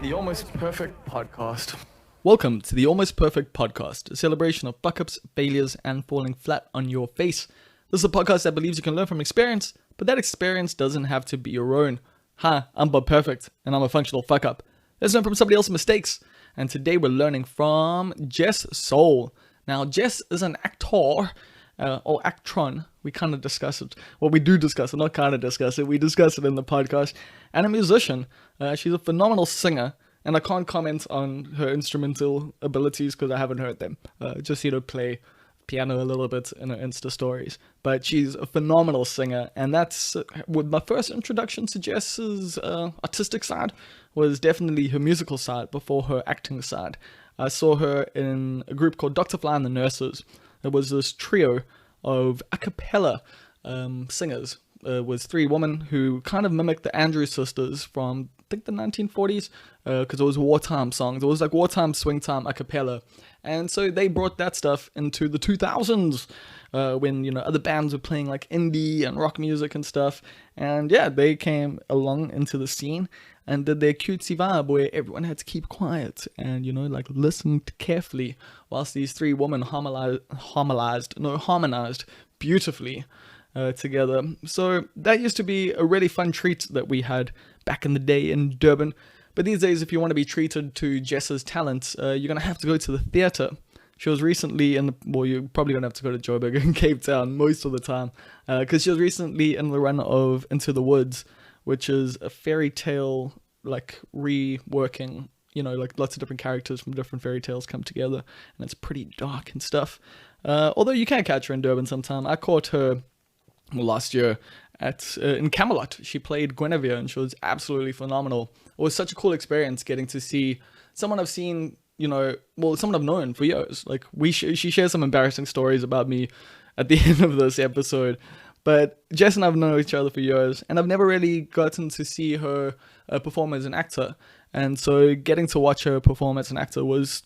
The Almost Perfect Podcast. Welcome to the Almost Perfect Podcast, a celebration of fuck-ups, failures, and falling flat on your face. This is a podcast that believes you can learn from experience, but that experience doesn't have to be your own. Hi, I'm Bob Perfect, and I'm a functional fuck-up. Let's learn from somebody else's mistakes, and today we're learning from Jess Soul. Now, Jess is an actor, or actron. We kind of discuss it. Well, we do discuss it, not kind of discuss it. We discuss it in the podcast. And a musician. She's a phenomenal singer. And I can't comment on her instrumental abilities because I haven't heard them. Just see her play piano a little bit in her Insta stories. But she's a phenomenal singer. And that's with my first introduction to Jess's artistic side was definitely her musical side before her acting side. I saw her in a group called Dr. Fly and the Nurses. It was this trio of a cappella singers. It was three women who kind of mimicked the Andrews Sisters from, I think, the 1940s, because it was wartime songs. It was like wartime, swing time, a cappella. And so they brought that stuff into the 2000s, when, you know, other bands were playing like indie and rock music and stuff. And yeah, they came along into the scene and did their cutesy vibe where everyone had to keep quiet and, you know, like listen carefully whilst these three women harmonized beautifully together. So that used to be a really fun treat that we had back in the day in Durban. But these days, if you want to be treated to Jess's talents, you're going to have to go to the theatre. She was recently you're probably going to have to go to Joburg in Cape Town most of the time, because she was recently in the run of Into the Woods, which is a fairy tale, like, reworking, you know, like lots of different characters from different fairy tales come together, and it's pretty dark and stuff. Although you can catch her in Durban sometime. I caught her last year in Camelot. She played Guinevere, and she was absolutely phenomenal. It was such a cool experience getting to see someone I've seen, you know, well, someone I've known for years. Like, she shares some embarrassing stories about me at the end of this episode. But Jess and I have known each other for years, and I've never really gotten to see her perform as an actor. And so getting to watch her perform as an actor was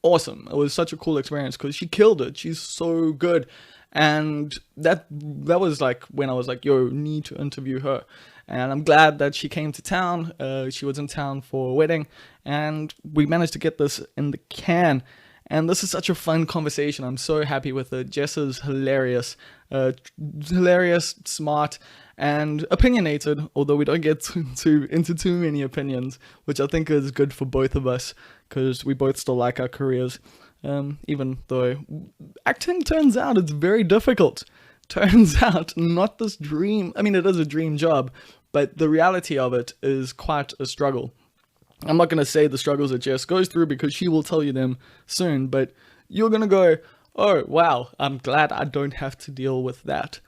awesome. It was such a cool experience because she killed it. She's so good. And that was like when I was like, yo, need to interview her. And I'm glad that she came to town. She was in town for a wedding, and we managed to get this in the can. And this is such a fun conversation. I'm so happy with it. Jess is hilarious, smart, and opinionated, although we don't get into too many opinions, which I think is good for both of us, because we both still like our careers. Even though acting turns out it's very difficult. Turns out not this dream. I mean, it is a dream job, but the reality of it is quite a struggle. I'm not going to say the struggles that Jess goes through because she will tell you them soon, but you're going to go, oh, wow, I'm glad I don't have to deal with that.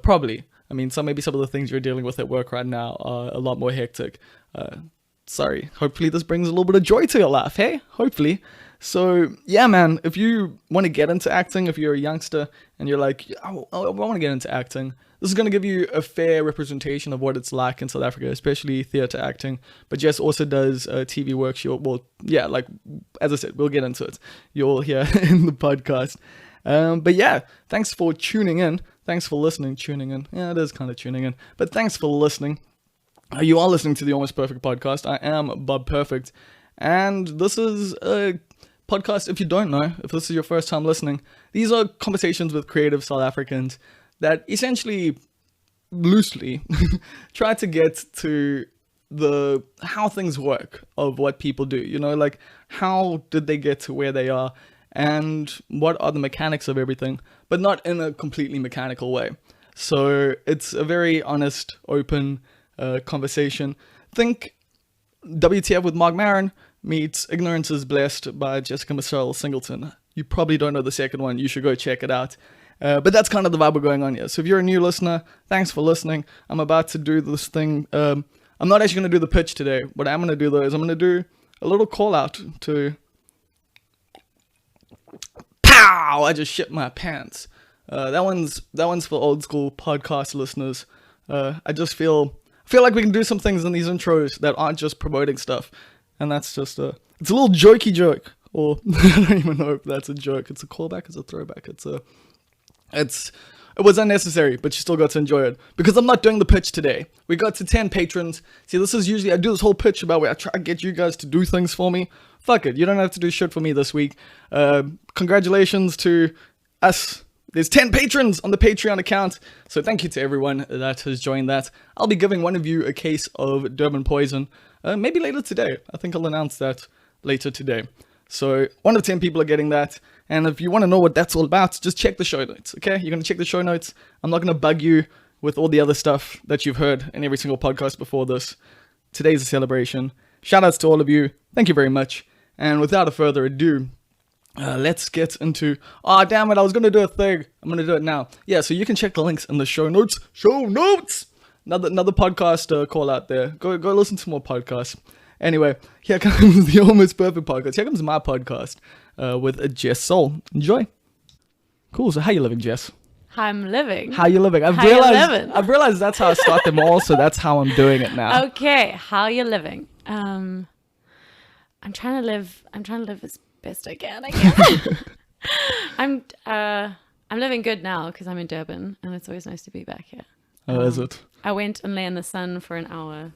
Probably. I mean, maybe some of the things you're dealing with at work right now are a lot more hectic. Sorry. Hopefully this brings a little bit of joy to your life, hey? Hopefully. So, yeah, man, if you want to get into acting, if you're a youngster and you're like, I want to get into acting, this is going to give you a fair representation of what it's like in South Africa, especially theatre acting. But Jess also does TV work. Like, as I said, we'll get into it. You'll hear in the podcast. But yeah, thanks for tuning in. Thanks for listening, tuning in. Yeah, it is kind of tuning in. But thanks for listening. You are listening to the Almost Perfect Podcast. I am Bob Perfect. And this is a podcast, if you don't know, if this is your first time listening, these are conversations with creative South Africans that essentially, loosely, try to get to how things work of what people do, you know, like how did they get to where they are and what are the mechanics of everything, but not in a completely mechanical way. So it's a very honest, open conversation. Think WTF with Mark Maron meets Ignorance is Blessed by Jessica Michelle Singleton. You probably don't know the second one. You should go check it out. But that's kind of the vibe we're going on here. So if you're a new listener, thanks for listening. I'm about to do this thing. I'm not actually going to do the pitch today. What I'm going to do, though, is I'm going to do a little call out to... Pow! I just shit my pants. That one's for old school podcast listeners. I just feel like we can do some things in these intros that aren't just promoting stuff. And that's just it's a little jokey joke. Or I don't even know if that's a joke. It's a callback, it's a throwback. It's It was unnecessary, but you still got to enjoy it. Because I'm not doing the pitch today. We got to 10 patrons. See, this is usually, I do this whole pitch about where I try to get you guys to do things for me. Fuck it, you don't have to do shit for me this week. Congratulations to us. There's 10 patrons on the Patreon account. So thank you to everyone that has joined that. I'll be giving one of you a case of Durban Poison. Maybe later today. I think I'll announce that later today. So 1 of 10 people are getting that. And if you want to know what that's all about, just check the show notes, okay? You're going to check the show notes. I'm not going to bug you with all the other stuff that you've heard in every single podcast before this. Today's a celebration. Shout outs to all of you. Thank you very much. And without further ado, let's get into... Oh, damn it, I was going to do a thing. I'm going to do it now. Yeah, so you can check the links in the show notes. Show notes! Another podcast call out there. Go listen to more podcasts. Anyway, here comes the Almost Perfect podcast. Here comes my podcast with a Jess Soul. Enjoy. Cool. So how you living, Jess? I'm living. How you living? I've realized that's how I start them all, so that's how I'm doing it now. Okay, how you living? I'm trying to live as best I can, I guess. I'm living good now because I'm in Durban and it's always nice to be back here. Oh, is it? I went and lay in the sun for an hour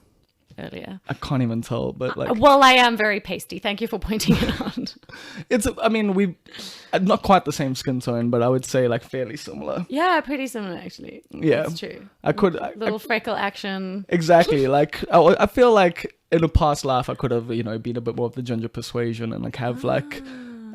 earlier. I can't even tell, but like... well, I am very pasty. Thank you for pointing it out. I mean, we not quite the same skin tone, but I would say like fairly similar. Yeah, pretty similar actually. Yeah. That's true. Little freckle action. Exactly. Like, I feel like in a past life, I could have, been a bit more of the ginger persuasion and like have like...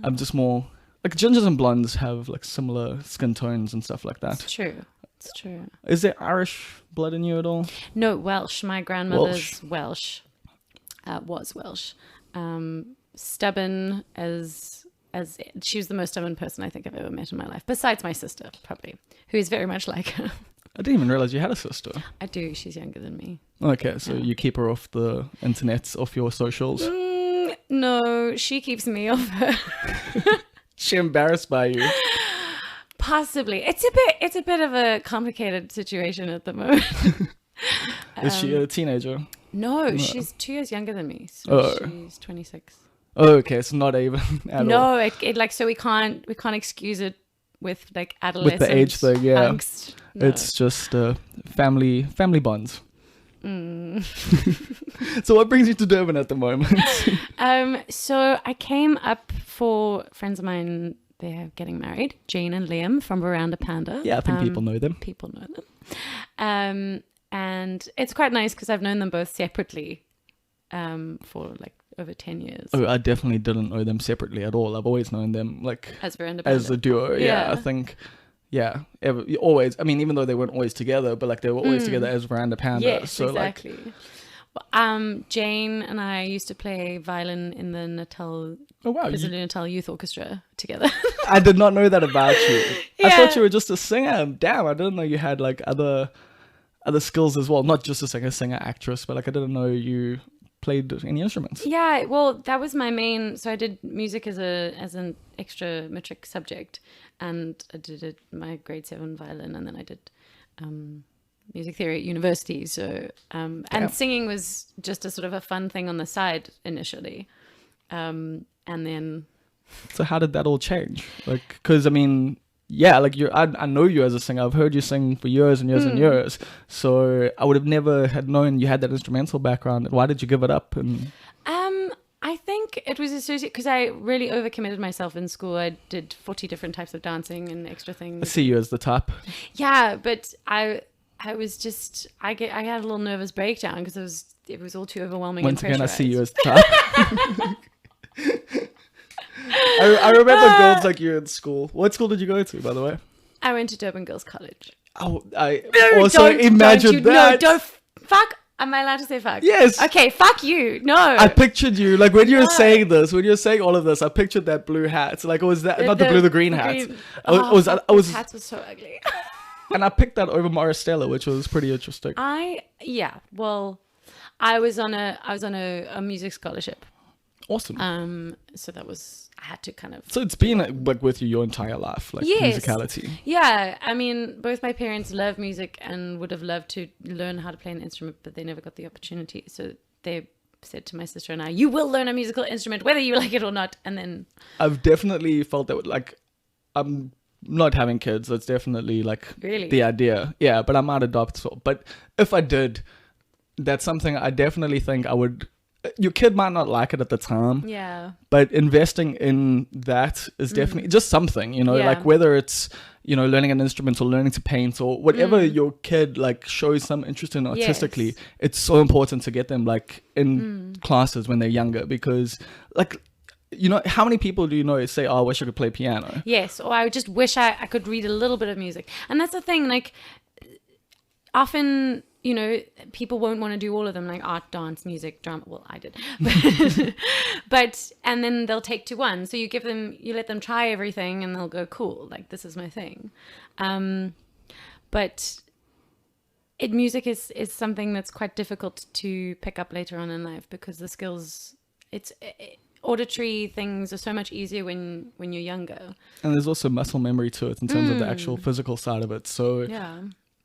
I'm just more... Like gingers and blondes have like similar skin tones and stuff like that. It's true. It's true. Is there Irish blood in you at all? No, Welsh. My grandmother's Welsh. Was Welsh. Stubborn as she was the most stubborn person I think I've ever met in my life. Besides my sister, probably, who is very much like her. I didn't even realize you had a sister. I do. She's younger than me. Okay, so you keep her off the internet, off your socials? No, she keeps me off her. She embarrassed by you? Possibly. It's a bit of a complicated situation at the moment. Is she a teenager? No, she's 2 years younger than me. So she's 26. Oh, okay, so not even at all. No, it like, so we can't excuse it with like adolescent with the age thing, yeah. angst. No. It's just family bonds. So what brings you to Durban at the moment? So I came up for friends of mine. They're getting married, Jane and Liam from Veranda Panda. Yeah, I think people know them. People know them. And it's quite nice because I've known them both separately for like over 10 years. Oh, I definitely didn't know them separately at all. I've always known them like as Veranda Panda. As a duo. Yeah, I think. Yeah, always. I mean, even though they weren't always together, but like they were always together as Veranda Panda. Yes, so exactly. Jane and I used to play violin in the Natal Natal Youth Orchestra together. I did not know that about you. Yeah. I thought you were just a singer. Damn, I didn't know you had like other skills as well. Not just a singer, actress, but like I didn't know you played any instruments. Yeah, well, that was my main. So I did music as an extra matric subject, and I did my grade 7 violin, and then I did music theory at university. So and singing was just a sort of a fun thing on the side initially, and then. So how did that all change? Like, because I mean, yeah, like I know you as a singer. I've heard you sing for years and years and years. So I would have never had known you had that instrumental background. Why did you give it up? And I think it was associated because I really overcommitted myself in school. I did 40 different types of dancing and extra things. I see you as the top. Yeah, but I was just I had a little nervous breakdown because it was all too overwhelming. Once and again, I see you as the top. I remember girls like you in school. What school did you go to, by the way? I went to Durban Girls College. Oh, I also imagined that. No, don't fuck. Am I allowed to say fuck? Yes. Okay, fuck you. No. I pictured you, like when you were saying this, when you were saying all of this, I pictured that blue hat. Like, was that not the green hat? Those hats were so ugly. And I picked that over Maristella, which was pretty interesting. Well, I was on a music scholarship. Awesome. So I had to kind of. So it's been like with you your entire life, like musicality. Yeah, I mean, both my parents love music and would have loved to learn how to play an instrument, but they never got the opportunity. So they said to my sister and I, "You will learn a musical instrument, whether you like it or not." And then I've definitely felt that. Like, I'm not having kids. That's definitely like Really? the idea. Yeah, but I might adopt. So, but if I did, that's something I definitely think I would. Your kid might not like it at the time, Yeah. but investing in that is definitely just something, you know, Yeah. like whether it's, you know, learning an instrument or learning to paint or whatever your kid like shows some interest in artistically, Yes. it's so important to get them like in classes when they're younger, because like, you know, how many people do you know say, oh, I wish I could play piano? Yes, or I just wish I could read a little bit of music. And that's the thing, like, often, you know, people won't want to do all of them, like art, dance, music, drama. Well, I did. But and then they'll take to one. So you let them try everything and they'll go, cool, like, this is my thing. But music is something that's quite difficult to pick up later on in life, because the skills, auditory things are so much easier when you're younger. And there's also muscle memory to it in terms of the actual physical side of it. So, Yeah.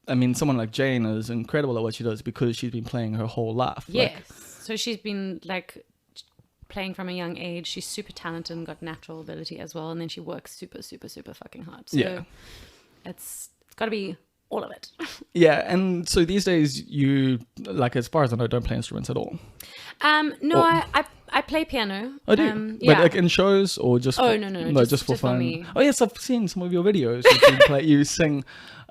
I mean, someone like Jane is incredible at what she does because she's been playing her whole life. Yes. Like, So she's been like playing from a young age. She's super talented and got natural ability as well. And then she works super, super, super fucking hard. So Yeah. it's got to be all of it. yeah. And so these days you, like, as far as I know, don't play instruments at all. No, Or- I play piano. I do. Yeah. But like in shows or just Oh, for, no, just for fun. me. Oh yes, I've seen some of your videos. You sing.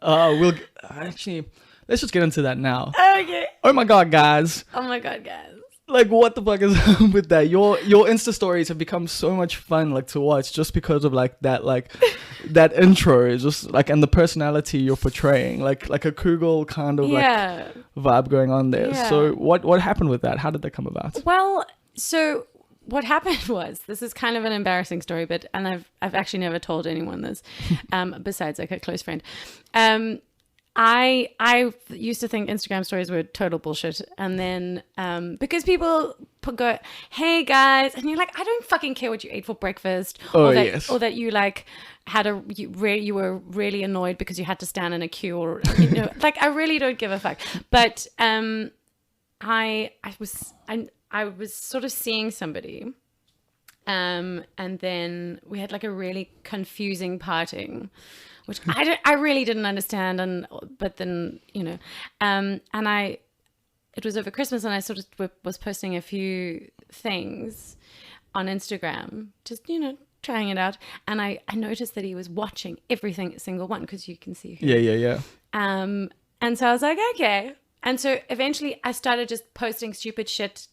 Actually, let's just get into that now. Okay. Oh my god, guys. Oh my God, guys. Like, what the fuck is up with that? Your Insta stories have become so much fun, like, to watch, just because of like that intro is just like, and the personality you're portraying, like a Kugel kind of Yeah. like vibe going on there. Yeah. So what happened with that? How did that come about? Well, so what happened was, this is kind of an embarrassing story, but I've actually never told anyone this, besides like a close friend. I used to think Instagram stories were total bullshit, and then because people go, "Hey guys," and you're like, I don't fucking care what you ate for breakfast, Oh, or that, yes. or that you like had you were really annoyed because you had to stand in a queue, or you know, like, I really don't give a fuck. But I was sort of seeing somebody, and then we had like a really confusing parting, which I really didn't understand, but then, you know, it was over Christmas, and I sort of was posting a few things on Instagram, just, you know, trying it out, and I noticed that he was watching every single one, because you can see who. Yeah. And so I was like, okay. And so eventually I started just posting stupid shit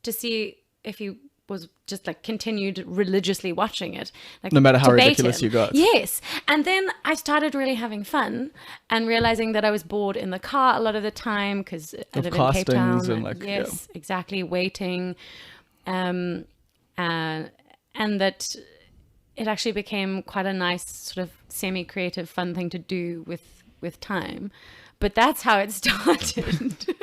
to see if he was just like continued religiously watching it. Like, No matter how to bait ridiculous him. you got. Yes. And then I started really having fun and realizing that I was bored in the car a lot of the time, because I Of live in Cape Town. castings and, like, yes, exactly. Waiting. And that it actually became quite a nice sort of semi-creative fun thing to do with time. But that's how it started.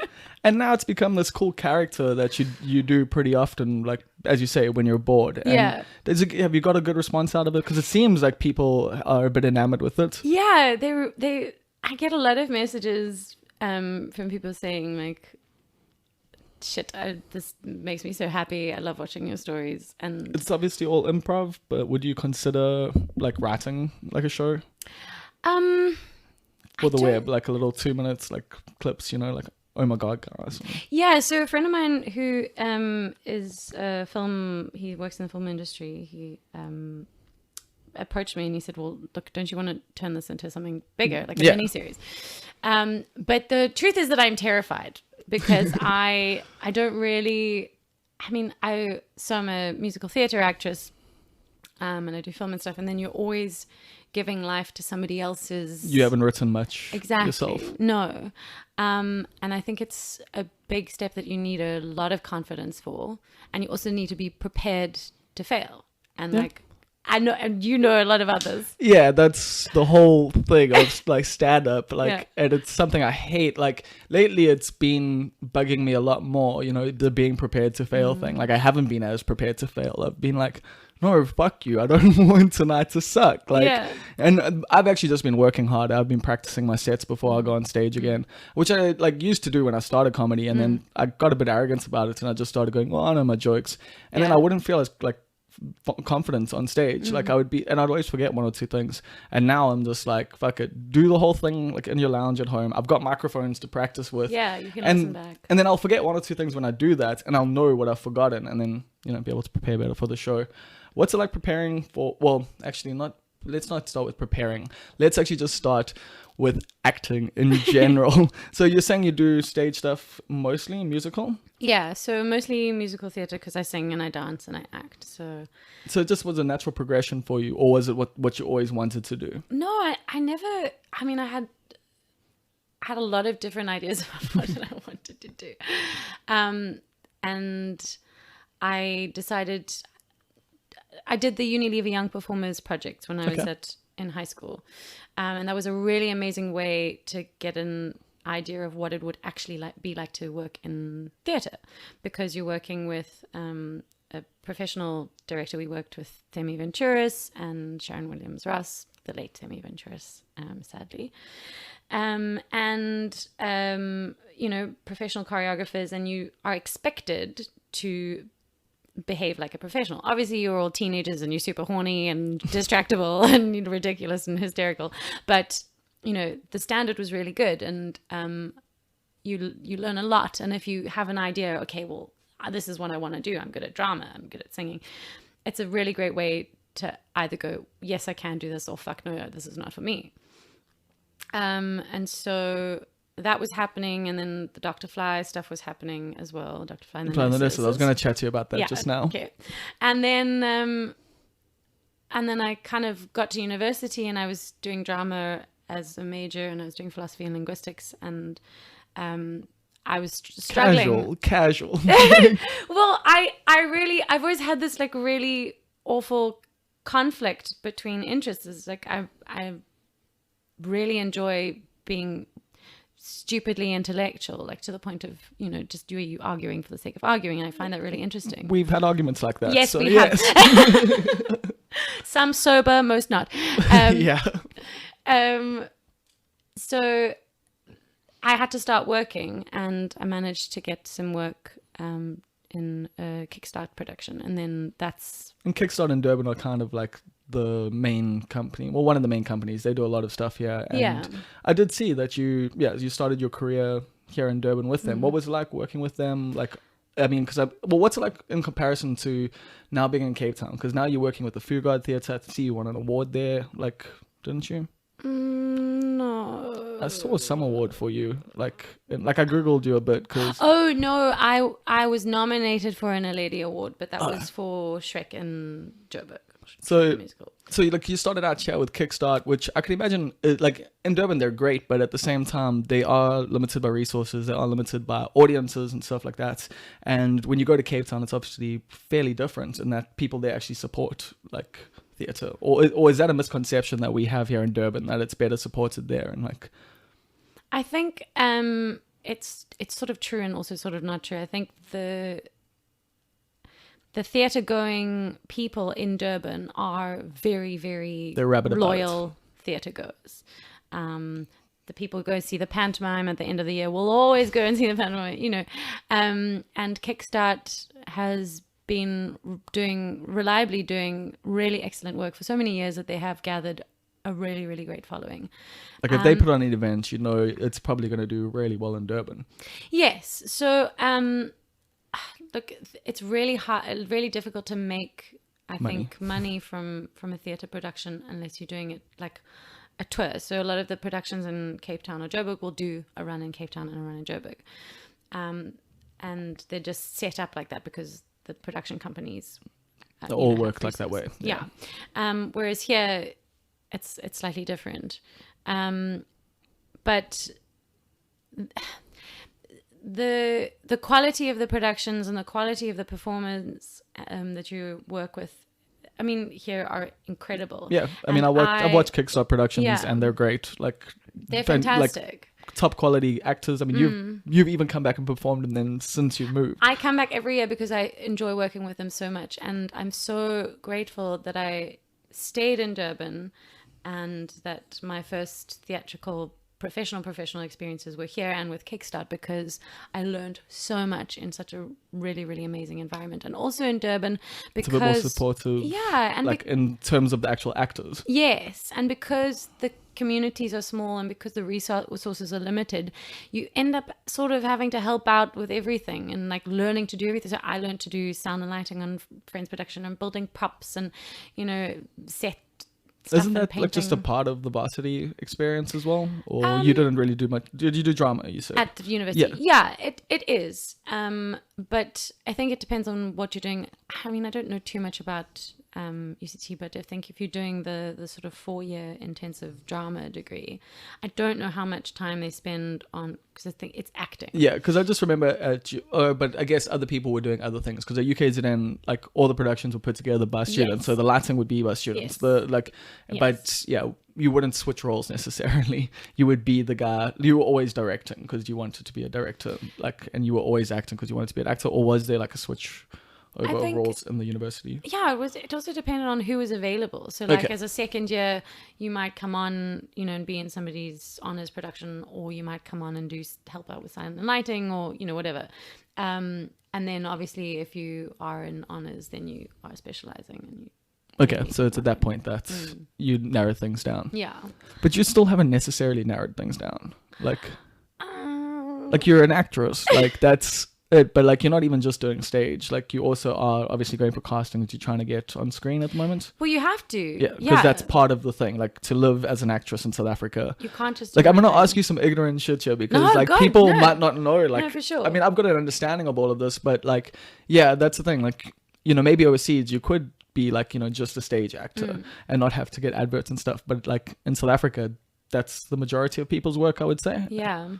And now it's become this cool character that you do pretty often, like, as you say, when you're bored. And Yeah. have you got a good response out of it? Because it seems like people are a bit enamored with it. Yeah, I get a lot of messages from people saying like, shit, this makes me so happy. I love watching your stories. And It's obviously all improv, but would you consider like writing like a show for the web, like a little 2 minutes like clips, you know, like, oh my god, guys. yeah, so a friend of mine who is he works in the film industry, he approached me and he said, well, look, don't you want to turn this into something bigger, like a Yeah. mini series? But the truth is that I'm terrified, because I don't really, I mean, so I'm a musical theater actress, and I do film and stuff, and then you're always giving life to somebody else's. You haven't written much Exactly. yourself. No. And I think it's a big step that you need a lot of confidence for. And you also need to be prepared to fail. And Yeah. like, I know, and you know a lot of others. Yeah, that's the whole thing of like stand up, like, Yeah. and it's something I hate. Like lately it's been bugging me a lot more, you know, the being prepared to fail thing. Like I haven't been as prepared to fail. I've been like, no, fuck you. I don't want tonight to suck. Like, Yeah. and I've actually just been working hard. I've been practicing my sets before I go on stage again, which I like used to do when I started comedy. And then I got a bit arrogant about it and I just started going, well, I know my jokes. And then Yeah. I wouldn't feel as like confidence on stage. Like I would be, and I'd always forget one or two things. And now I'm just like, fuck it, do the whole thing like in your lounge at home. I've got microphones to practice with. Yeah, you can listen back. And then I'll forget one or two things when I do that, and I'll know what I've forgotten, and then, you know, be able to prepare better for the show. What's it like preparing for, well, actually let's not start with preparing. Let's actually just start with acting in general. So you're saying you do stage stuff, mostly musical? Yeah, so mostly musical theatre because I sing and I dance and I act. So it just was a natural progression for you, or was it what you always wanted to do? No, I never, I mean, I had a lot of different ideas about what I wanted to do. And I decided, I did the Unilever Young Performers project when I was in high school. And that was a really amazing way to get an idea of what it would actually be like to work in theatre, because you're working with a professional director. We worked with Themi Venturis and Sharon Williams-Ross, the late Themi Venturis, sadly. You know, professional choreographers, and you are expected to behave like a professional. Obviously, you're all teenagers and you're super horny and distractible and ridiculous and hysterical. But, you know, the standard was really good, and you learn a lot. And if you have an idea, okay, well, this is what I want to do. I'm good at drama. I'm good at singing. It's a really great way to either go, yes, I can do this, or fuck no, this is not for me. And so that was happening, and then the Dr. Fly stuff was happening as well. Dr. Fly and the Nurses. I was going to chat to you about that just now. Okay. And then I kind of got to university, and I was doing drama as a major, and I was doing philosophy and linguistics, and I was struggling. Casual. Well, I've always had this like really awful conflict between interests. It's like I really enjoy being stupidly intellectual, like to the point of, you know, just you arguing for the sake of arguing. And I find that really interesting. We've had arguments like that. Yes, we have. Some sober, most not. Yeah. So I had to start working, and I managed to get some work in a Kickstart production, and then that's... And Kickstart and Durban are kind of like the main company, well, one of the main companies. They do a lot of stuff here, and I did see that you started your career here in Durban with them. What was it like working with them? Like, I mean, what's it like in comparison to now being in Cape Town? Because now you're working with the Fugard Theatre. I see you won an award there, like, didn't you? No, I saw some award for you. Like I googled you a bit because. Oh no, I was nominated for an Lady Award, but that was for Shrek in Joburg. So like you started out here with Kickstart, which I can imagine, like in Durban they're great, but at the same time they are limited by resources, they are limited by audiences and stuff like that. And when you go to Cape Town, it's obviously fairly different in that people there actually support like theatre, or is that a misconception that we have here in Durban, that it's better supported there? And like, I think it's sort of true and also sort of not true. I think the theatre going people in Durban are very, very loyal theatre goers. The people who go see the pantomime at the end of the year will always go and see the pantomime, you know. And Kickstart has been reliably doing really excellent work for so many years that they have gathered a really, really great following. Like if they put on an event, you know, it's probably going to do really well in Durban. Yes. So, look, it's really hard, really difficult to make, I think, money from a theatre production unless you're doing it like a tour. So a lot of the productions in Cape Town or Joburg will do a run in Cape Town and a run in Joburg. And they're just set up like that because the production companies they all work like that way. Yeah. Whereas here it's slightly different. But the quality of the productions and the quality of the performance that you work with, I mean, here are incredible. Yeah, I mean, I've watched Kickstart productions and they're great. Like they're fantastic. Like, top quality actors. I mean, you've even come back and performed and then since you've moved. I come back every year because I enjoy working with them so much, and I'm so grateful that I stayed in Durban and that my first theatrical professional experiences were here and with Kickstart, because I learned so much in such a really, really amazing environment. And also in Durban, because It's a bit more supportive. Yeah, and like in terms of the actual actors. yes, and because the communities are small and because the resources are limited, you end up sort of having to help out with everything and like learning to do everything. So I learned to do sound and lighting on Friends production and building props and, you know, set stuff. Isn't that and like just a painting. part of the varsity experience as well? Or you didn't really do much? Did you do drama, you said? At the university? Yeah, it is. But I think it depends on what you're doing. I mean, I don't know too much about UCT, but I think if you're doing the sort of 4-year intensive drama degree, I don't know how much time they spend on, because I think it's acting. Yeah, because I just remember but I guess other people were doing other things, because at UKZN, like all the productions were put together by students, Yes. so the lighting would be by students. Yes. But yeah, you wouldn't switch roles necessarily. You would be the guy. You were always directing because you wanted to be a director, and you were always acting because you wanted to be an actor. Or was there like a switch over roles in the university? Yeah, it also depended on who was available. So like Okay. as a second year, you might come on, you know, and be in somebody's honors production, or you might come on and help out with sound and lighting, or, you know, whatever. And then obviously if you are in honors, then you are specializing and you. Okay, so it's at that point that you narrow things down. Yeah. But you still haven't necessarily narrowed things down. Like you're an actress. Like that's it. But like you're not even just doing stage. Like you also are obviously going for casting that you're trying to get on screen at the moment. Well, you have to. Yeah, because that's part of the thing. Like to live as an actress in South Africa. You can't just. Like I'm gonna ask you some ignorant shit here because No, like God, people no. might not know. Like No, for sure. I mean, I've got an understanding of all of this, but like yeah, that's the thing. Like, you know, maybe overseas you could be like, you know, just a stage actor and not have to get adverts and stuff, but like in South Africa that's the majority of people's work, I would say. Yeah.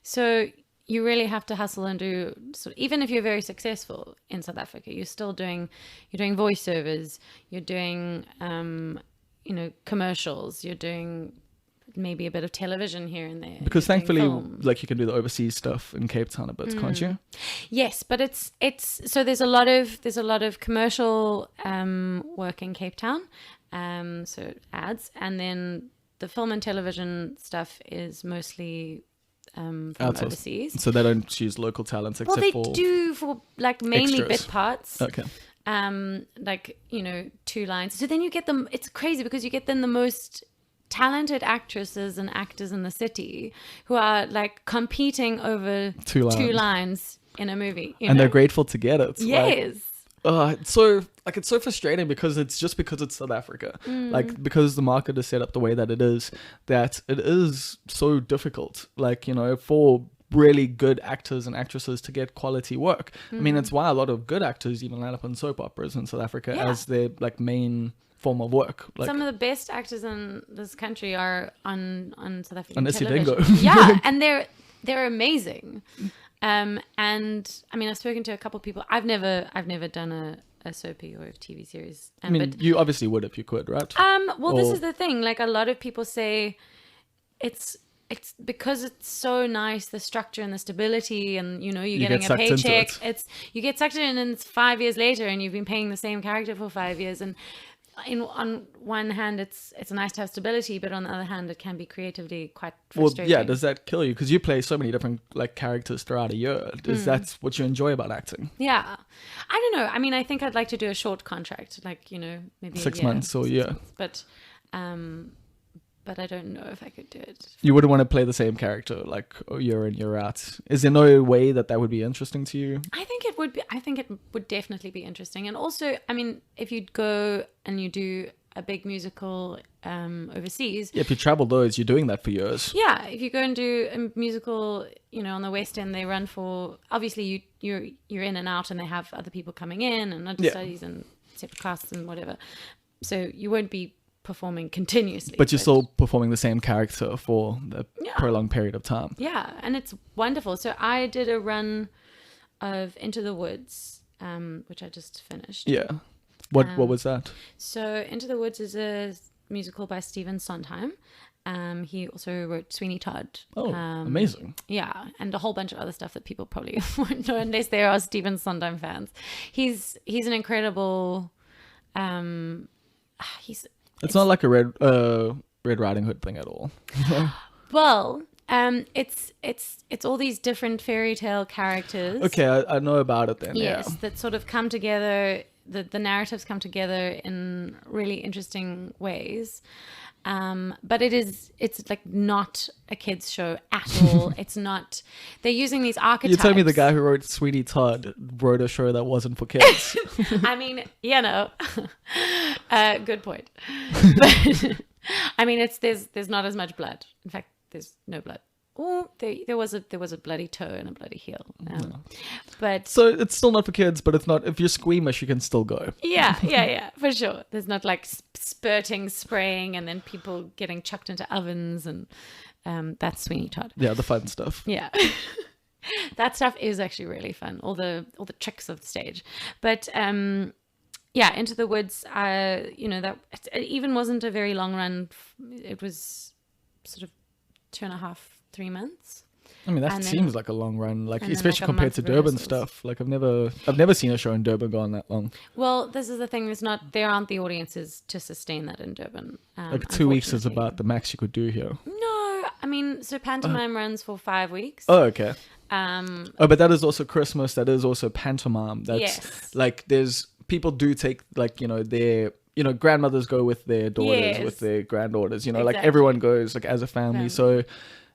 So you really have to hustle and do, so even if you're very successful in South Africa, you're doing voiceovers, you're doing you know, commercials, you're doing maybe a bit of television here and there, because you're doing thankfully film. like you can do the overseas stuff in Cape Town a bit, can't you? Yes, but it's so there's a lot of commercial work in Cape Town, so ads, and then the film and television stuff is mostly from Outsourced. overseas. So they don't choose local talents Well, except they for do for like mainly extras. bit parts. Okay. Like, you know, 2 lines. So then you get them. It's crazy because you get then the most talented actresses and actors in the city who are like competing over 2 lines. 2 lines in a movie. You And know? they're grateful to get it. Yes. It's so frustrating because it's South Africa. Like because the market is set up the way that it is so difficult. Like, you know, for really good actors and actresses to get quality work. I mean, it's why a lot of good actors even line up on soap operas in South Africa as their like main form of work. Like some of the best actors in this country are on South African on television. Dingo. Yeah, and they're amazing. And I mean, I've spoken to a couple of people. I've never done a soapy or a TV series. I mean, you obviously would if you could, right? Well, this is the thing. Like a lot of people say, it's because it's so nice, the structure and the stability, and you know, you're getting get a sucked into paycheck. You get sucked in, and it's 5 years later, and you've been paying the same character for 5 years. And on one hand, it's nice to have stability, but on the other hand, it can be creatively quite frustrating. Well, yeah, does that kill you? Because you play so many different like characters throughout a year. Is that what you enjoy about acting? Yeah, I don't know. I mean, I think I'd like to do a short contract, like, you know, maybe 6 a year, months or a year. But I don't know if I could do it. You wouldn't want to play the same character like year in, year out. Is there no way that would be interesting to you? I think it would be. I think it would definitely be interesting. And also, I mean, if you'd go and you do a big musical overseas. Yeah, if you travel those, you're doing that for years. Yeah, if you go and do a musical, you know, on the West End, they run for, obviously you're in and out, and they have other people coming in and understudies and separate casts and whatever. So you won't be performing continuously, but you're still performing the same character for a prolonged period of time. Yeah, and it's wonderful. So I did a run of Into the Woods, which I just finished. Yeah. What was that? So Into the Woods is a musical by Stephen Sondheim. He also wrote Sweeney Todd. Oh, amazing. Yeah, and a whole bunch of other stuff that people probably won't know unless they are Stephen Sondheim fans. He's an incredible. It's not like a Red Riding Hood thing at all. Well, it's all these different fairy tale characters. Okay, I know about it then. Yes, Yeah. that sort of come together. The narratives come together in really interesting ways. But it's like not a kids show at all. It's not. They're using these archetypes. You told me the guy who wrote Sweeney Todd wrote a show that wasn't for kids. I mean, good point. But I mean, there's not as much blood. In fact, there's no blood. Oh, there was a bloody toe and a bloody heel. But So it's still not for kids, but it's not. If you're squeamish, you can still go. yeah, for sure. There's not like spurting, spraying, and then people getting chucked into ovens, and that's Sweeney Todd. Yeah, the fun stuff. Yeah. That stuff is actually really fun. All the tricks of the stage. But yeah, Into the Woods, that it even wasn't a very long run. It was sort of 2.5, 3 months. I mean, that And then- seems like a long run, like and then, especially like, a compared month to of Durban rehearsals. stuff. Like I've never seen a show in Durban go on that long. Well, this is the thing. There aren't the audiences to sustain that in Durban. Like 2 weeks is unfortunately. about the max you could do here. No, I mean, so pantomime runs for 5 weeks. Oh, okay. Um, Oh, but that is also Christmas. That is also pantomime. That's Yes. like there's people do take like their grandmothers go with their daughters, Yes. with their granddaughters. Like Exactly. everyone goes like as a family. So,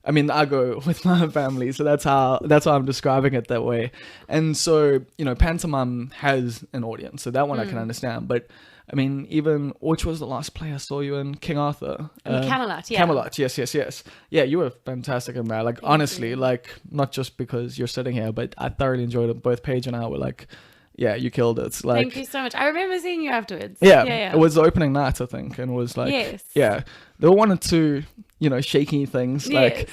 I mean, I go with my family, so that's how I'm describing it that way. And so pantomime has an audience, so that one I can understand. But I mean, even which was the last play I saw you in? King Arthur. Camelot, yeah. Camelot, yes. Yeah, you were fantastic in that. Like, honestly, you. like, not just because you're sitting here, but I thoroughly enjoyed it. Both Paige and I were like, yeah, you killed it. Like, Thank you so much. I remember seeing you afterwards. yeah, it was the opening night, I think, and it was like, Yes. yeah, there were one or two, shaky things. Like,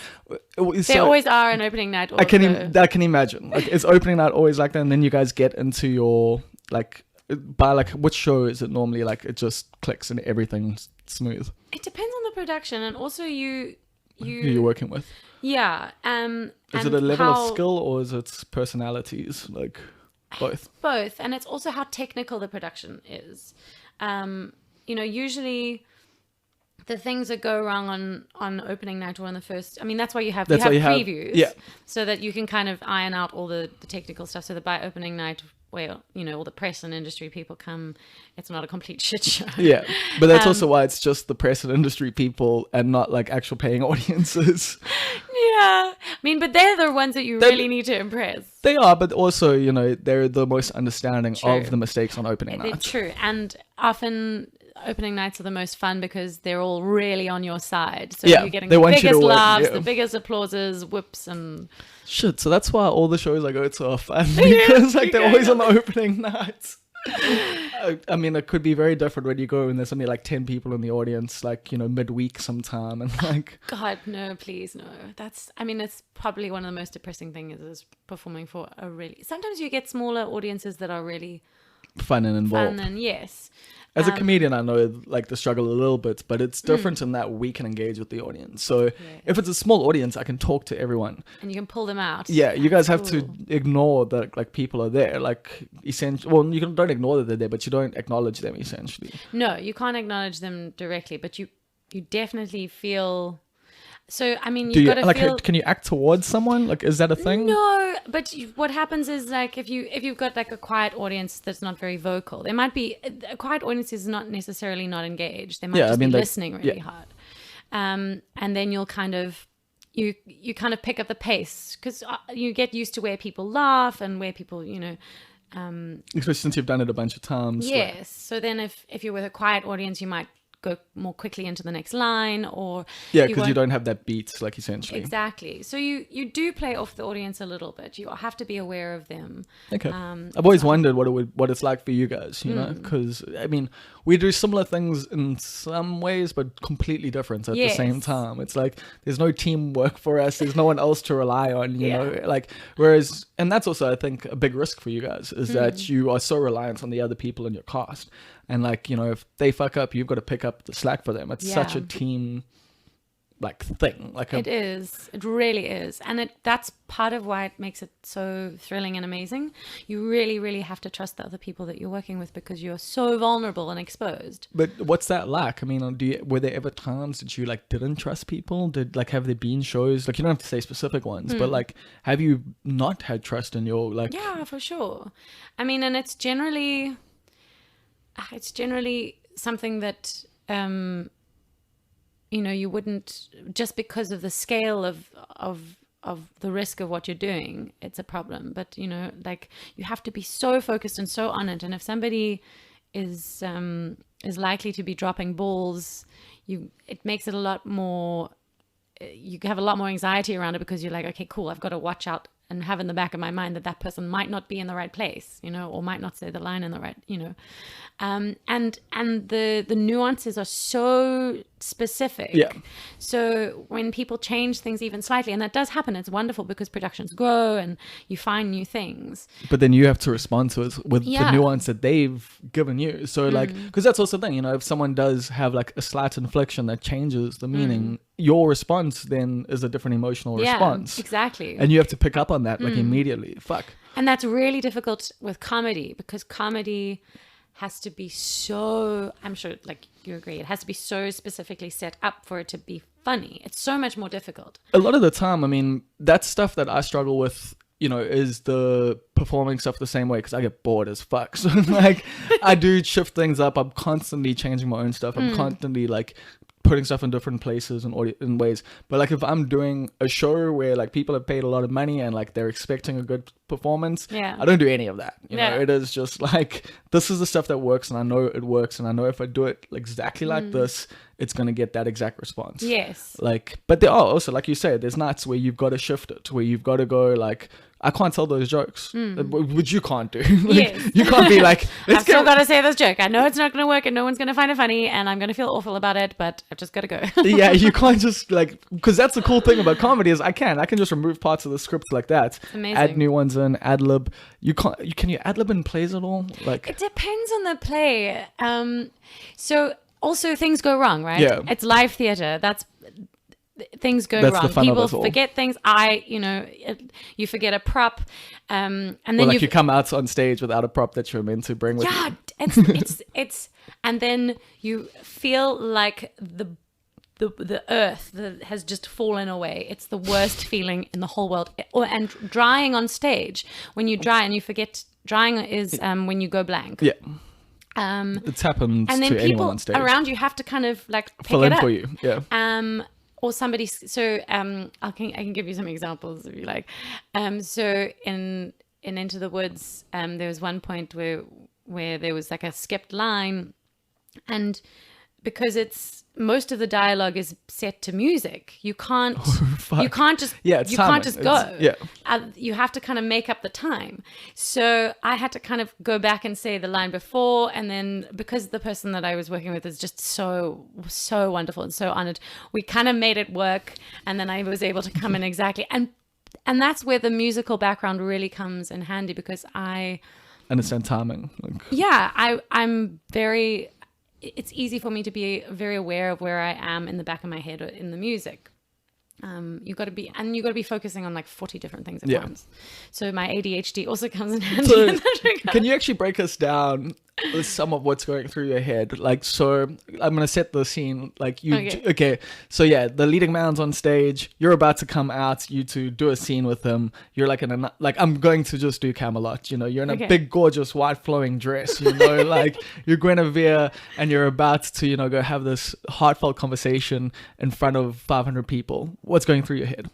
There always are an opening night. I can imagine. Like, it's opening night always like that, and then you guys get into your like. By like which show is it normally like it just clicks and everything's smooth? It depends on the production, and also Who you're working with? Yeah. Is it a level of skill or is it personalities? Like both. Both, and it's also how technical the production is. Usually the things that go wrong on opening night or on the first, I mean, that's why you have previews, yeah, so that you can kind of iron out all the technical stuff, so that by opening night, where all the press and industry people come, it's not a complete shit show. Yeah, but that's also why it's just the press and industry people and not like actual paying audiences. Yeah, I mean, but they're the ones that you really need to impress. They are, but also they're the most understanding True. of the mistakes on opening They're night. true, and often opening nights are the most fun because they're all really on your side. So Yeah, you're getting they the want you to biggest win, laughs, yeah. the biggest applauses, whoops, and Shit, so that's why all the shows I go to are fun because like they're always on the opening nights. I mean, it could be very different when you go and there's only like 10 people in the audience, like midweek sometime, and like God, no, please, no. It's probably one of the most depressing things is performing for a really. Sometimes you get smaller audiences that are really fun and involved. fun, and yes. As a comedian, I know like the struggle a little bit, but it's different in that we can engage with the audience. So if it's a small audience, I can talk to everyone. And you can pull them out. Yeah, you guys have Cool. to ignore that like people are there. Like essentially, well, don't ignore that they're there, but you don't acknowledge them essentially. No, you can't acknowledge them directly, but you definitely feel. So I mean, you've got to feel. Can you act towards someone? Like, is that a thing? No, but what happens is like if you've got like a quiet audience that's not very vocal, there might be a quiet audience is not necessarily not engaged. They might just be listening really hard, and then you'll kind of you kind of pick up the pace because you get used to where people laugh and where people Especially since you've done it a bunch of times. yes. like- So then if you're with a quiet audience, you might go more quickly into the next line, or yeah, because you won't- don't have that beat, like essentially. Exactly. So you do play off the audience a little bit. You have to be aware of them. Okay. I've always wondered what it's like for you guys, because I mean, we do similar things in some ways, but completely different at the same Yes. time. It's like there's no teamwork for us. There's no one else to rely on, you Yeah. know. Like whereas, and that's also I think a big risk for you guys is that you are so reliant on the other people in your cast, and like if they fuck up, you've got to pick up the slack for them. It's such a Yeah. team like thing. Like it is. It really is. And that's part of why it makes it so thrilling and amazing. You really, really have to trust the other people that you're working with because you're so vulnerable and exposed. But what's that like? I mean, were there ever times that you like didn't trust people? Have there been shows, like, you don't have to say specific ones, but like, have you not had trust in your like? Yeah, for sure. I mean, and it's generally something that you wouldn't, just because of the scale of the risk of what you're doing, it's a problem. But like, you have to be so focused and so on it. And if somebody is likely to be dropping balls, it makes it a lot more. You have a lot more anxiety around it because you're like, okay, cool, I've got to watch out and have in the back of my mind that person might not be in the right place, or might not say the line in the right, and the nuances are so specific. Yeah. So when people change things even slightly, and that does happen, it's wonderful because productions grow and you find new things. But then you have to respond to it with the nuance that they've given you. So like, because that's also the thing, if someone does have like a slight inflection that changes the meaning, your response then is a different emotional response. Exactly. And you have to pick up on that like immediately. Fuck. And that's really difficult with comedy because comedy has to be so, I'm sure like you agree, it has to be so specifically set up for it to be funny. It's so much more difficult. A lot of the time, I mean, that's stuff that I struggle with, is the performing stuff the same way because I get bored as fuck. So like, I do shift things up. I'm constantly changing my own stuff. I'm constantly like putting stuff in different places and in ways. But like, if I'm doing a show where like people have paid a lot of money and like they're expecting a good performance, I don't do any of that. You know, it is just like, this is the stuff that works and I know it works and I know if I do it exactly like this, it's going to get that exact response. Yes. Like, but there are also, like you said, there's nights where you've got to shift it, where you've got to go like, I can't tell those jokes, which you can't do. Like, yes. You can't be like, I've still got to say this joke. I know it's not going to work and no one's going to find it funny and I'm going to feel awful about it, but I've just got to go. Yeah, you can't just like, because that's the cool thing about comedy is I can just remove parts of the script like that. Amazing. Add new ones in, ad lib. Can you ad lib in plays at all? Like, it depends on the play. So also things go wrong, right? Yeah. It's live theater. Things go That's wrong. the fun of People it all. forget things. You forget a prop, and then or like you come out on stage without a prop that you're meant to bring with you. it's and then you feel like the earth that has just fallen away. It's the worst feeling in the whole world. And drying on stage, when you dry and you forget, drying is when you go blank. Yeah. It's happened and then to anyone people on stage. around you have to kind of like pick Fill it in up. for you. Yeah. Or somebody. So I can give you some examples if you like. So in Into the Woods, there was one point where there was like a skipped line, and because most of the dialogue is set to music, you can't just go. You have to kind of make up the time. So I had to kind of go back and say the line before, and then because the person that I was working with is just so wonderful and so honored, we kind of made it work, and then I was able to come in exactly, and that's where the musical background really comes in handy because I understand timing. I'm very. It's easy for me to be very aware of where I am in the back of my head or in the music. You got to be focusing on like 40 different things at once. So my ADHD also comes in handy. So in that regard. Can you actually break us down with some of what's going through your head? Like, so I'm going to set the scene. Like okay. So yeah, the leading man's on stage. You're about to come out. You to do a scene with him. You're like I'm going to just do Camelot. You're in a big, gorgeous, white flowing dress. Like you're Guinevere, and you're about to go have this heartfelt conversation in front of 500 people. What's going through your head?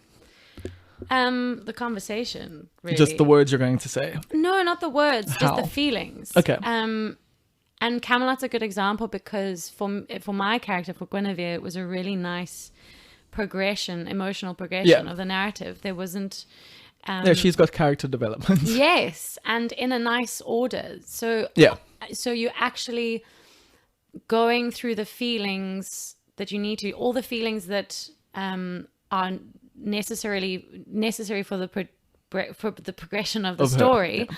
The conversation, really. Just the words you're going to say. No, not the words, How? just the feelings. Okay. And Camelot's a good example because for my character, for Guinevere, it was a really nice emotional progression of the narrative. There wasn't. She's got character development. Yes, and in a nice order. So you're actually going through the feelings that you need to, all the feelings that are necessary for the progression of the story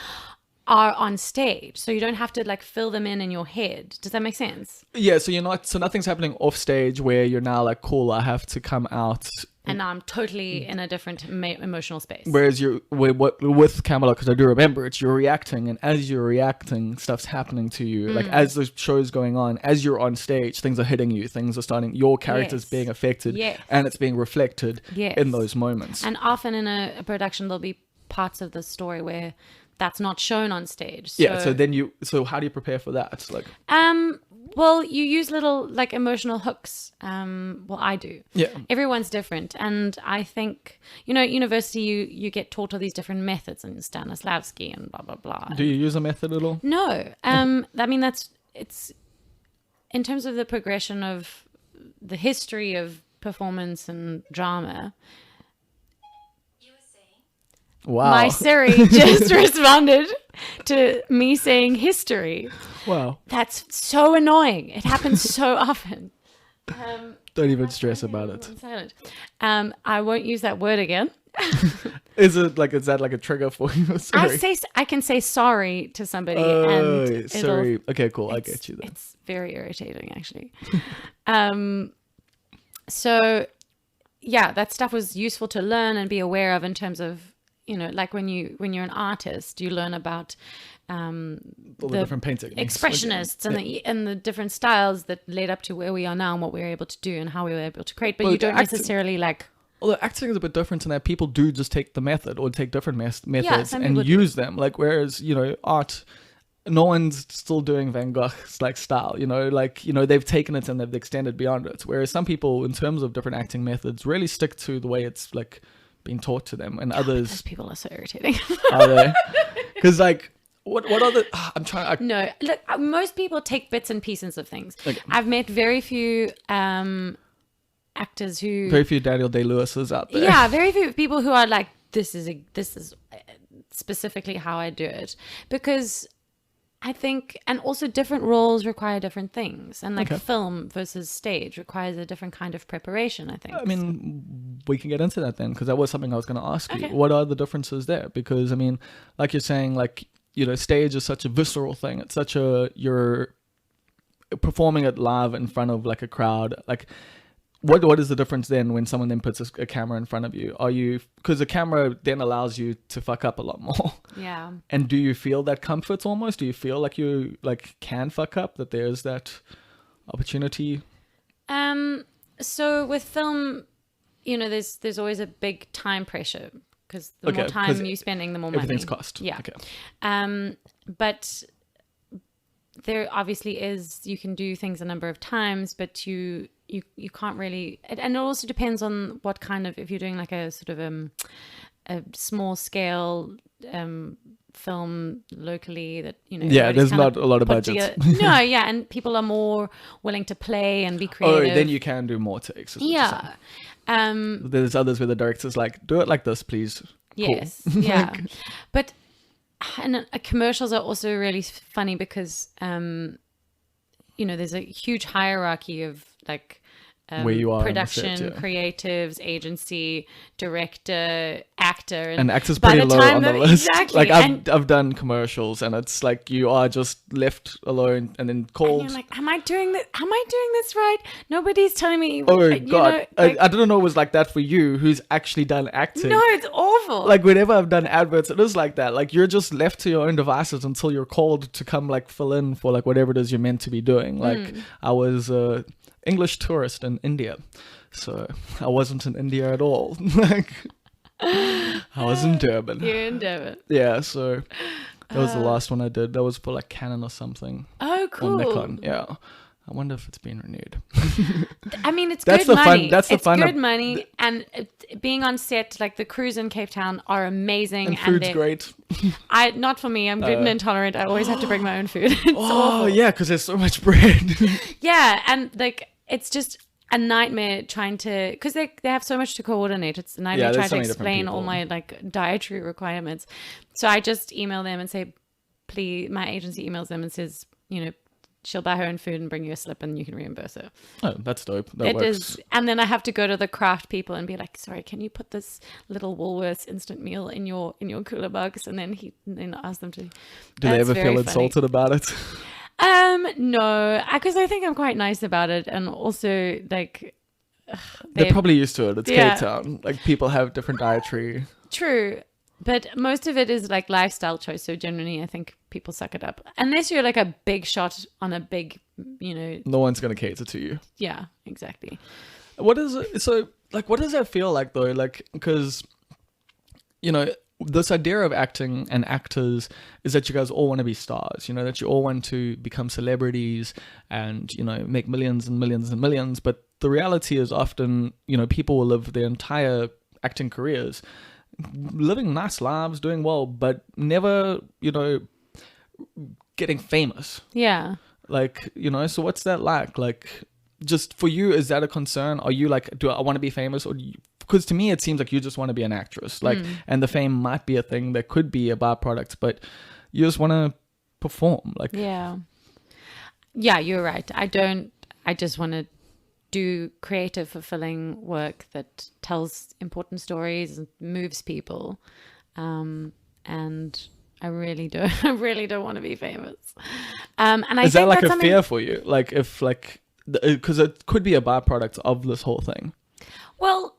are on stage, so you don't have to like fill them in your head. Does that make sense? Yeah, so nothing's happening off stage where you're now like, cool, I have to come out. And now I'm totally in a different emotional space. Whereas with Camelot, because I do remember it, you're reacting, and as you're reacting, stuff's happening to you. Like as the show's going on, as you're on stage, things are hitting you. Things are starting. Your character's being affected, and it's being reflected in those moments. And often in a production, there'll be parts of the story where that's not shown on stage. So, So how do you prepare for that? Like, well, you use little like emotional hooks. Well, I do. Yeah. Everyone's different. And I think, at university, you get taught all these different methods and Stanislavski and blah, blah, blah. Do you use a method at all? No. I mean, it's in terms of the progression of the history of performance and drama. Wow. My Siri just responded to me saying history. Wow. That's so annoying. It happens so often. Don't even stress about it. I'm silent. I won't use that word again. Is that like a trigger for you? Sorry. I can say sorry to somebody and sorry. Okay, cool. I get you then. It's very irritating, actually. So yeah, that stuff was useful to learn and be aware of in terms of, like when you're an artist, you learn about all the different paint techniques, expressionists, and the different styles that led up to where we are now and what we were able to do and how we were able to create. But you don't necessarily like. Although acting is a bit different in that people do just take the method or take different methods and people use them. Like whereas art, no one's still doing Van Gogh's like style. They've taken it and they've extended beyond it. Whereas some people, in terms of different acting methods, really stick to the way it's like being taught to them, and others. Those people are so irritating. Are they? Because like, what are the? I'm trying. No, look. Most people take bits and pieces of things. Okay. I've met very few actors who. Very few Daniel Day-Lewis's out there. Yeah, very few people who are like, this is specifically how I do it, because I think, and also different roles require different things, and like film versus stage requires a different kind of preparation, I think. I mean, we can get into that then, because that was something I was going to ask you. Okay. What are the differences there? Because I mean, like you're saying, like, stage is such a visceral thing. It's such you're performing it live in front of like a crowd. Like, what is the difference then when someone then puts a camera in front of you? Because the camera then allows you to fuck up a lot more. Yeah. And do you feel that comfort almost? Do you feel like you like can fuck up, that there's that opportunity? So with film, there's always a big time pressure, because the more time you're spending, the more money. Everything's cost. Yeah. Okay. But there obviously is, you can do things a number of times, but you can't really, and it also depends on what kind of, if you're doing like a sort of a small scale film locally that there's not a lot of budget. And people are more willing to play and be creative. Then you can do more takes. There's others where the director's like, do it like this, please. Yes. Cool. Yeah. But commercials are also really funny because there's a huge hierarchy of like where you are production, set, creatives, agency, director, actor, and actor's pretty low on the list. Exactly. Like I've done commercials, and it's like you are just left alone and then called. And you're like, am I doing this right? Nobody's telling me. Oh God, I don't know. It was like that for you, who's actually done acting. No, it's awful. Like whenever I've done adverts, it is like that. Like you're just left to your own devices until you're called to come like fill in for like whatever it is you're meant to be doing. Like I was English tourist in India, so I wasn't in India at all. Like I was in Durban. You're in Durban. Yeah, so that was the last one I did. That was for like Canon or something. Oh, cool. Or Nikon. Yeah, I wonder if it's been renewed. I mean, it's that's good the money. Fun, that's the it's fun. Good money, and being on set, like the crews in Cape Town are amazing. And food's great. Not for me. I'm gluten intolerant. I always have to bring my own food. It's awful. Yeah, because there's so much bread. Yeah, and like it's just a nightmare trying to, because they have so much to coordinate. It's a nightmare trying to explain all my like dietary requirements. So I just email them and say, please. My agency emails them and says, she'll buy her own food and bring you a slip and you can reimburse her. Oh, that's dope. That It works. is, and then I have to go to the craft people and be like, sorry, can you put this little Woolworths instant meal in your cooler box? And then ask them to. Do they That's ever very feel funny. insulted about it? No, because I think I'm quite nice about it, and also like They're probably used to it. It's Yeah. Cape Town. Like people have different dietary. true. But most of it is like lifestyle choice. So generally, I think people suck it up. Unless you're like a big shot on a big, No one's gonna cater to you. yeah, exactly. What is it? So like, what does that feel like though? Like, because this idea of acting and actors is that you guys all want to be stars. That you all want to become celebrities and make millions and millions and millions. But the reality is often people will live their entire acting careers living nice lives, doing well, but never getting famous. Yeah. Like, so what's that like? Like, just for you, is that a concern? Are you like, do I want to be famous? Or because to me, it seems like you just want to be an actress. Like, and the fame might be a thing that could be a byproduct, but you just want to perform. Like, Yeah, you're right. I just want to do creative, fulfilling work that tells important stories and moves people. And I really don't want to be famous. And I is think that like that's a fear for you? Like, if like, because it could be a byproduct of this whole thing. Well,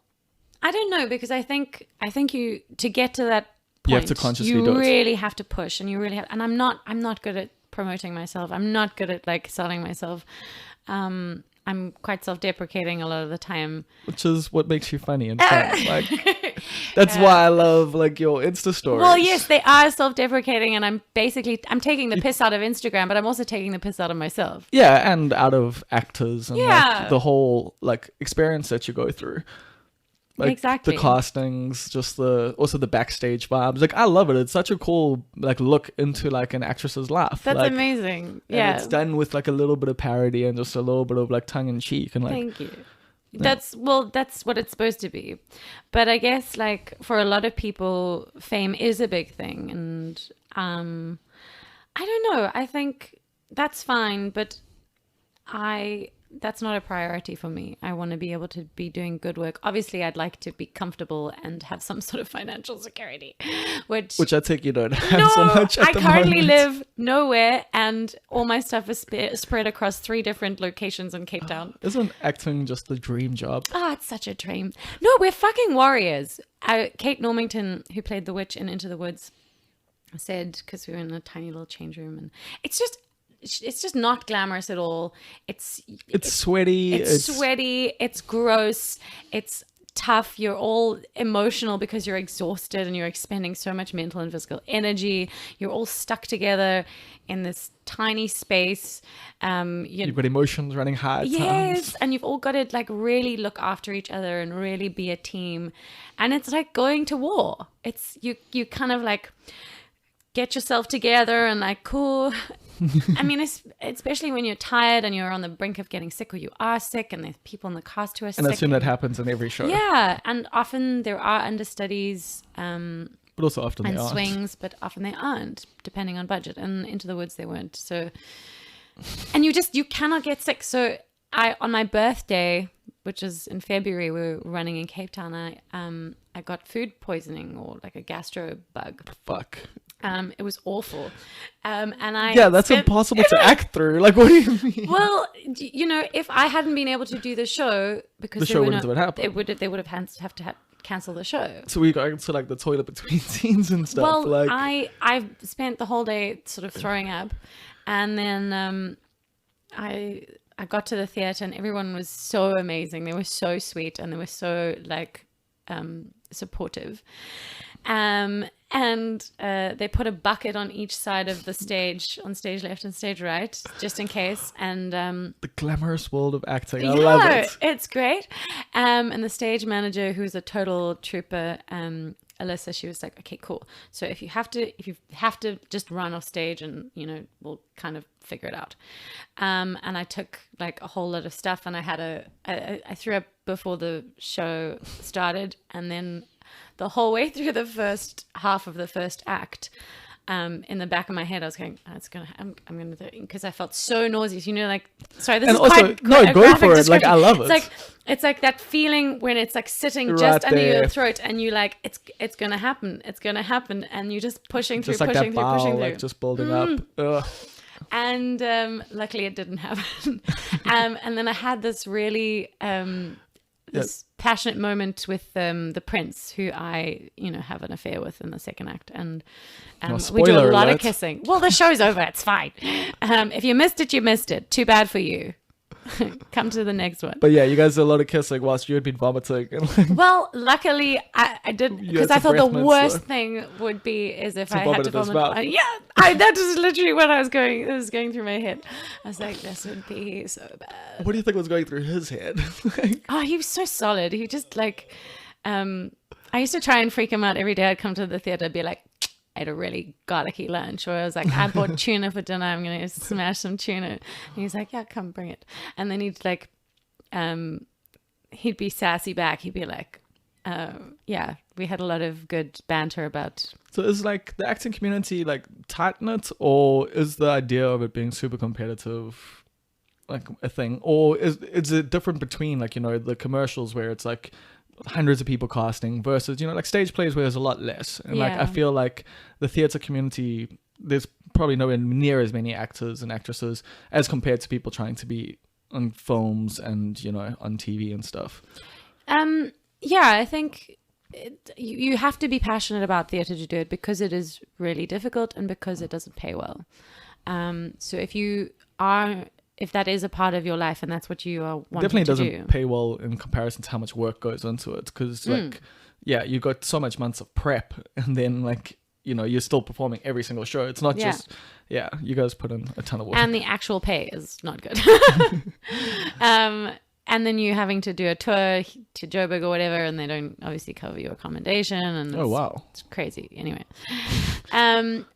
I don't know, because I think you, to get to that point, You have to consciously do it. You really have to push, and you really have. And I'm not good at promoting myself. I'm not good at like selling myself. I'm quite self-deprecating a lot of the time. Which is what makes you funny and fun. Like, that's why I love like your Insta stories. Well, yes, they are self-deprecating, and I'm taking the piss out of Instagram, but I'm also taking the piss out of myself. Yeah, and out of actors and Yeah. like the whole like experience that you go through. Like Exactly. the castings, just also the backstage vibes. Like I love it. It's such a cool like look into like an actress's life. That's like, amazing. And Yeah. it's done with like a little bit of parody and just a little bit of like tongue in cheek and like Thank you. That's what it's supposed to be. But I guess like for a lot of people, fame is a big thing, and I don't know. I think that's fine, but that's not a priority for me. I want to be able to be doing good work. Obviously, I'd like to be comfortable and have some sort of financial security, which I take you don't have so much at I the currently moment. live nowhere, and all my stuff is spread across 3 different locations in Cape Town. Isn't acting just the dream job? Oh, it's such a dream. No, we're fucking warriors. Kate Normington, who played the witch in Into the Woods, said, because we were in a tiny little change room, and it's just not glamorous at all. It's sweaty. It's sweaty. It's gross. It's tough. You're all emotional because you're exhausted and you're expending so much mental and physical energy. You're all stuck together in this tiny space. You've got emotions running high at Yes, times. and you've all got to like really look after each other and really be a team. And it's like going to war. It's you kind of like get yourself together and like, cool. I mean, especially when you're tired and you're on the brink of getting sick, or you are sick, and there's people in the cast who are sick. And I assume that happens in every show. Yeah, and often there are understudies But also often and they aren't. swings, but often they aren't, depending on budget. And Into the Woods, they weren't. So, and you cannot get sick. So on my birthday, which is in February, we were running in Cape Town. I got food poisoning, or like a gastro bug. Fuck. It was awful. And I That's impossible to act through. Like, what do you mean? Well, if I hadn't been able to do the show, because The show wouldn't have happened. they would have to cancel the show. So we got into like the toilet between scenes and stuff. Well, like, I spent the whole day sort of throwing up, and then I got to the theater, and everyone was so amazing. They were so sweet, and they were so like supportive. And they put a bucket on each side of the stage, on stage left and stage right, just in case. And the glamorous world of acting. I love it. It's great. And the stage manager, who's a total trooper, Alyssa, she was like, okay, cool. So if you have to just run off stage, and we'll kind of figure it out. And I took like a whole lot of stuff, and I threw up before the show started, and then the whole way through the first half of the first act, in the back of my head, I was going, oh, I'm gonna, because I felt so nauseous. Like, sorry, this And is also, quite no, a go graphic for it. Like, I description. love it. It's like that feeling when it's like sitting Right just under there. your throat, and you like, it's gonna happen, and you're just pushing through, Just like pushing that through, bowel, pushing through. like just building up. Ugh. And luckily it didn't happen. And then I had this really this passionate moment with the prince, who I have an affair with in the second act, and we do a spoiler lot of alert. kissing. Well, the show's over, it's fine. If you missed it, you missed it. Too bad for you. Come to the next one. But yeah, you guys did a lot of kissing whilst you had been vomiting. And like, Well, luckily I did, You because had I some thought the breath mints, worst though. thing would be is if To I had vomit to in his vomit. mouth. That was literally what I was going. It was going through my head. I was like, this would be so bad. what do you think was going through his head? Like, Oh, he was so solid. He just like, I used to try and freak him out every day. I'd come to the theater, be like, I had a really garlicky lunch, or I was like, I bought tuna for dinner, I'm gonna smash some tuna. And he's like, yeah, come bring it. And then he'd like, he'd be sassy back. He'd be like, yeah, we had a lot of good banter about. so is like the acting community like tight knit, or is the idea of it being super competitive like a thing, or is it different between like the commercials where it's like hundreds of people casting versus like stage plays where there's a lot less, and like I Yeah. feel like the theater community, there's probably nowhere near as many actors and actresses as compared to people trying to be on films and on TV and stuff. Yeah, I think you have to be passionate about theatre to do it, because it is really difficult and because it doesn't pay well. So if that is a part of your life and that's what you are wanting Definitely to doesn't do. pay well in comparison to how much work goes into it, because like you got so much months of prep, and then like you're still performing every single show. It's not Yeah. just you guys put in a ton of work. And the actual pay is not good. And then you having to do a tour to Joburg or whatever, and they don't obviously cover your accommodation, and Oh wow. it's crazy. Anyway,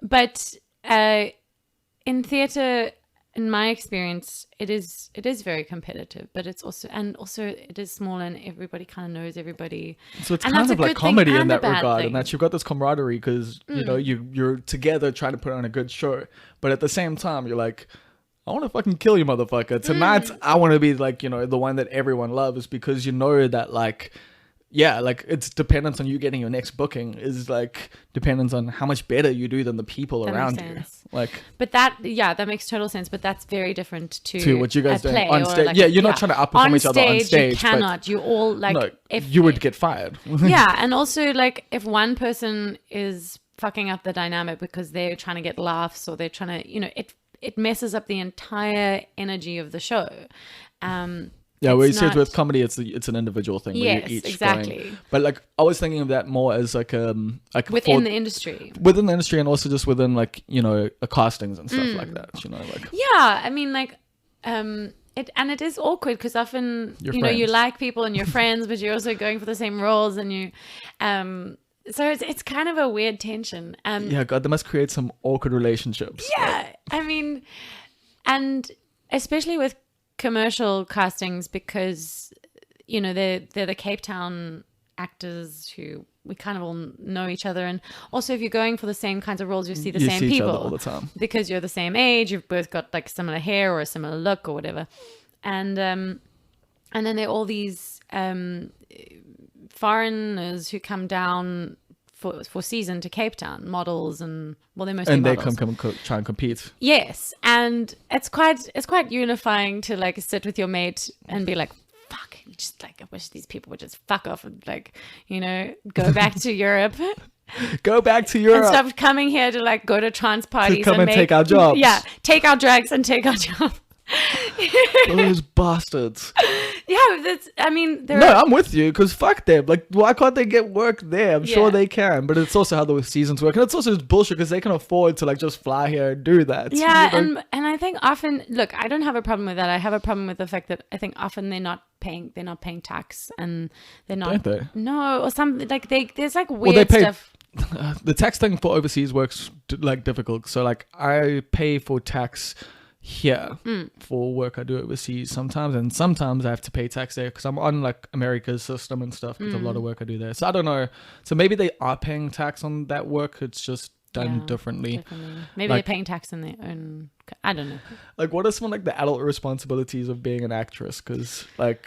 but in theatre, in my experience, it is very competitive, but it's also it is small, and everybody kind of knows everybody. So it's And kind that's of a like good thing comedy in and a that bad regard, thing. and that you've got this camaraderie because you're together trying to put on a good show, but at the same time you're like, I want to fucking kill you, motherfucker. Tonight I want to be like the one that everyone loves, because that like it's dependent on you getting your next booking, is like dependent on how much better you do than the people That around makes you. sense. Like But that makes total sense. But that's very different to what you guys a doing play on or stage. like Yeah, you're not trying to outperform each other on stage. You cannot. You all like no, if you would get fired. yeah, and also like if one person is fucking up the dynamic because they're trying to get laughs, or they're trying to it messes up the entire energy of the show. Yeah, where you It's see it not- with comedy, it's an individual thing. Yes, where you're each exactly. going. But like I was thinking of that more as like Within the industry. within the industry, and also just within like castings and stuff like that. Like Yeah, I mean, like, it is awkward because often Your you friends. like people and you're friends, but you're also going for the same roles, and so it's kind of a weird tension. yeah, God, they must create some awkward relationships. Yeah, I mean, and especially with commercial castings, because they're the Cape Town actors who we kind of all know each other, and also if you're going for the same kinds of roles, you see the You same see each people other all the time. because you're the same age, you've both got like similar hair or a similar look or whatever, and then there are all these foreigners who come down for season to Cape Town, models, and well, they're mostly And they models. come try and compete. Yes, and it's quite unifying to like sit with your mate and be like, fuck, just like I wish these people would just fuck off and like go back to Europe Go back to and Europe. stop coming here to like go to trans parties come and make, take our jobs. Yeah, take our drugs and take our jobs. Those bastards. Yeah, that's. I mean, there No, are. I'm with you, because fuck them. Like, why can't they get work there? I'm sure Yeah. they can, but it's also how the seasons work, and it's also just bullshit because they can afford to like just fly here and do that. Yeah, You know? and I think often, look, I don't have a problem with that. I have a problem with the fact that I think often they're not paying tax, and they're not. Don't they? No, or something like there's like they weird pay- stuff. The tax thing for overseas works like difficult. So like I pay for tax here for work I do overseas sometimes, and sometimes I have to pay tax there because I'm on like America's system and stuff because of a lot of work I do there. So I don't know. So maybe they are paying tax on that work. It's just done Yeah, differently. Definitely. Maybe Like- they're paying tax in their own. I don't know. Like, what are some like the adult responsibilities of being an actress? Because like,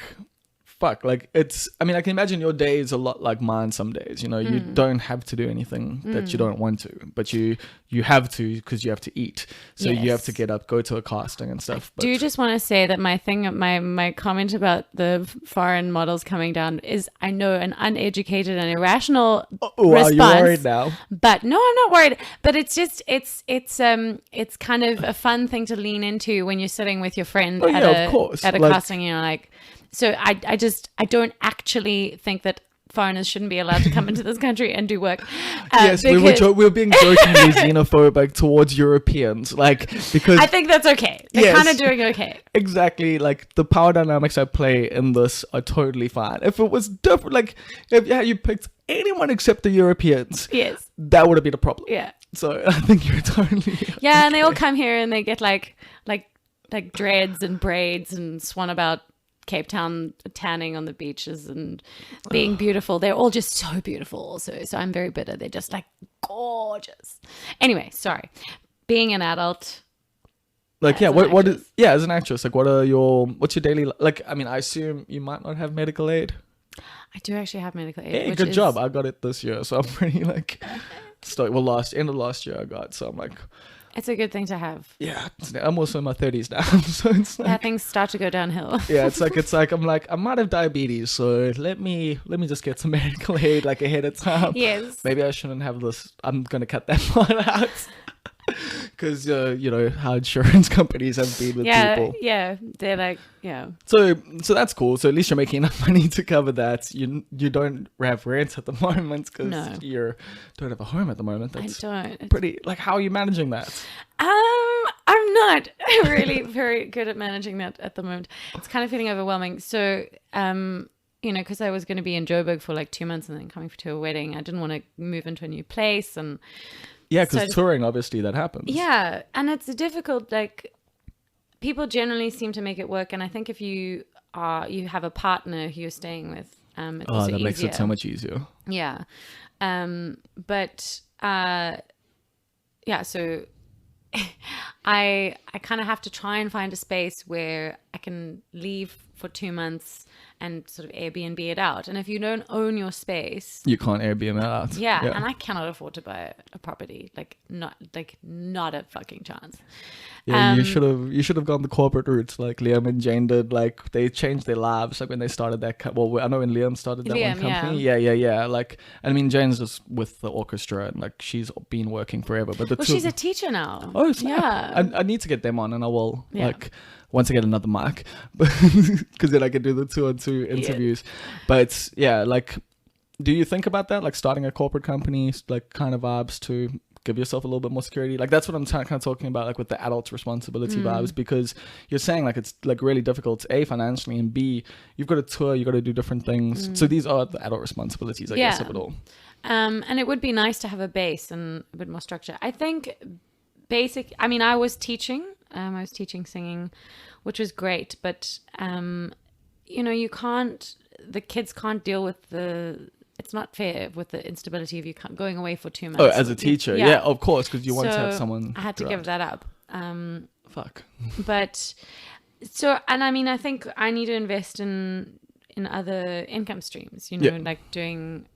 fuck, like it's. I mean, I can imagine your day is a lot like mine. Some days, you know, you don't have to do anything that you don't want to, but you have to because you have to eat. So you have to Yes. get up, go to a casting and stuff. But Do you just want to say that my comment about the foreign models coming down is, I know, an uneducated and irrational oh, wow, response. you're worried now. But no, I'm not worried. But it's just it's kind of a fun thing to lean into when you're sitting with your friend Oh, yeah, of course. at a Like- casting. You know, like, so I don't actually think that foreigners shouldn't be allowed to come into this country and do work. Yes, we were being jokingly xenophobic towards Europeans, like, because I think that's okay. They're Yes. kind of doing okay. exactly, like the power dynamics I play in this are totally fine. If it was different, like if you picked anyone except the Europeans, Yes. that would have been a problem. Yeah. So I think you're totally Yeah, and they all come here and they get like dreads and braids and swan about Cape Town tanning on the beaches and being beautiful. They're all just so beautiful also. So I'm very bitter. They're just like gorgeous. Anyway, sorry. Being an adult. like as yeah. an What is actress. yeah as an actress? Like, what's your daily like? I mean, I assume you might not have medical aid. I do actually have medical aid. Hey, which good is- job. I got it this year, so I'm pretty like. End of last year I got. So I'm like, It's a good thing to have. yeah. I'm also in my 30s now, so it's like. Yeah, things start to go downhill. Yeah, it's like I'm like I might have diabetes, so let me just get some medical aid like ahead of time. Yes. Maybe I shouldn't have this. I'm gonna cut that part out because you know how insurance companies have been with Yeah, people. yeah. They're like, yeah. So that's cool. So at least you're making enough money to cover that. You don't have rent at the moment because No. you don't have a home at the moment. I That's don't. It's- pretty. Like, how are you managing that? I'm not really very good at managing that at the moment. It's kind of feeling overwhelming. So, you know, because I was going to be in Joburg for like 2 months and then coming to a wedding, I didn't want to move into a new place. And Yeah, because So- touring obviously that happens. yeah, and it's difficult. Like, people generally seem to make it work. And I think if you have a partner who you're staying with, it's Oh, also that makes it so easier. much easier. Yeah. But yeah, so I kind of have to try and find a space where I can leave for 2 months and sort of Airbnb it out. And if you don't own your space, You can't Airbnb out. yeah, and I cannot afford to buy a property. Not a fucking chance. Yeah, you should have gone the corporate route like Liam and Jane did. Like, they changed their lives like when they started that. Well, I know when Liam started that one company. Yeah. Like, I mean, Jane's just with the orchestra and like she's been working forever. But the Well, two. she's a teacher now. Oh, snap. yeah. I need to get them on, and I will Yeah. like once I get another mic, because then I can do the 2-on-2 interviews. But yeah, like, do you think about that, like starting a corporate company, like kind of vibes to give yourself a little bit more security? Like, that's what I'm kind of talking about, like with the adult responsibility vibes, because you're saying like it's like really difficult, A, financially, and B, you've got to tour, you got to do different things. So these are the adult responsibilities, I guess, of it all. And it would be nice to have a base and a bit more structure. I think I was teaching. I was teaching singing, which was great. But, you know, the kids can't deal with it's not fair with the instability of you going away for 2 months. Oh, as a teacher. Yeah, of course, because you want to have So someone. I had to around. give that up. Fuck. But so, and I mean, I think I need to invest in other income streams, you know, Yeah. like doing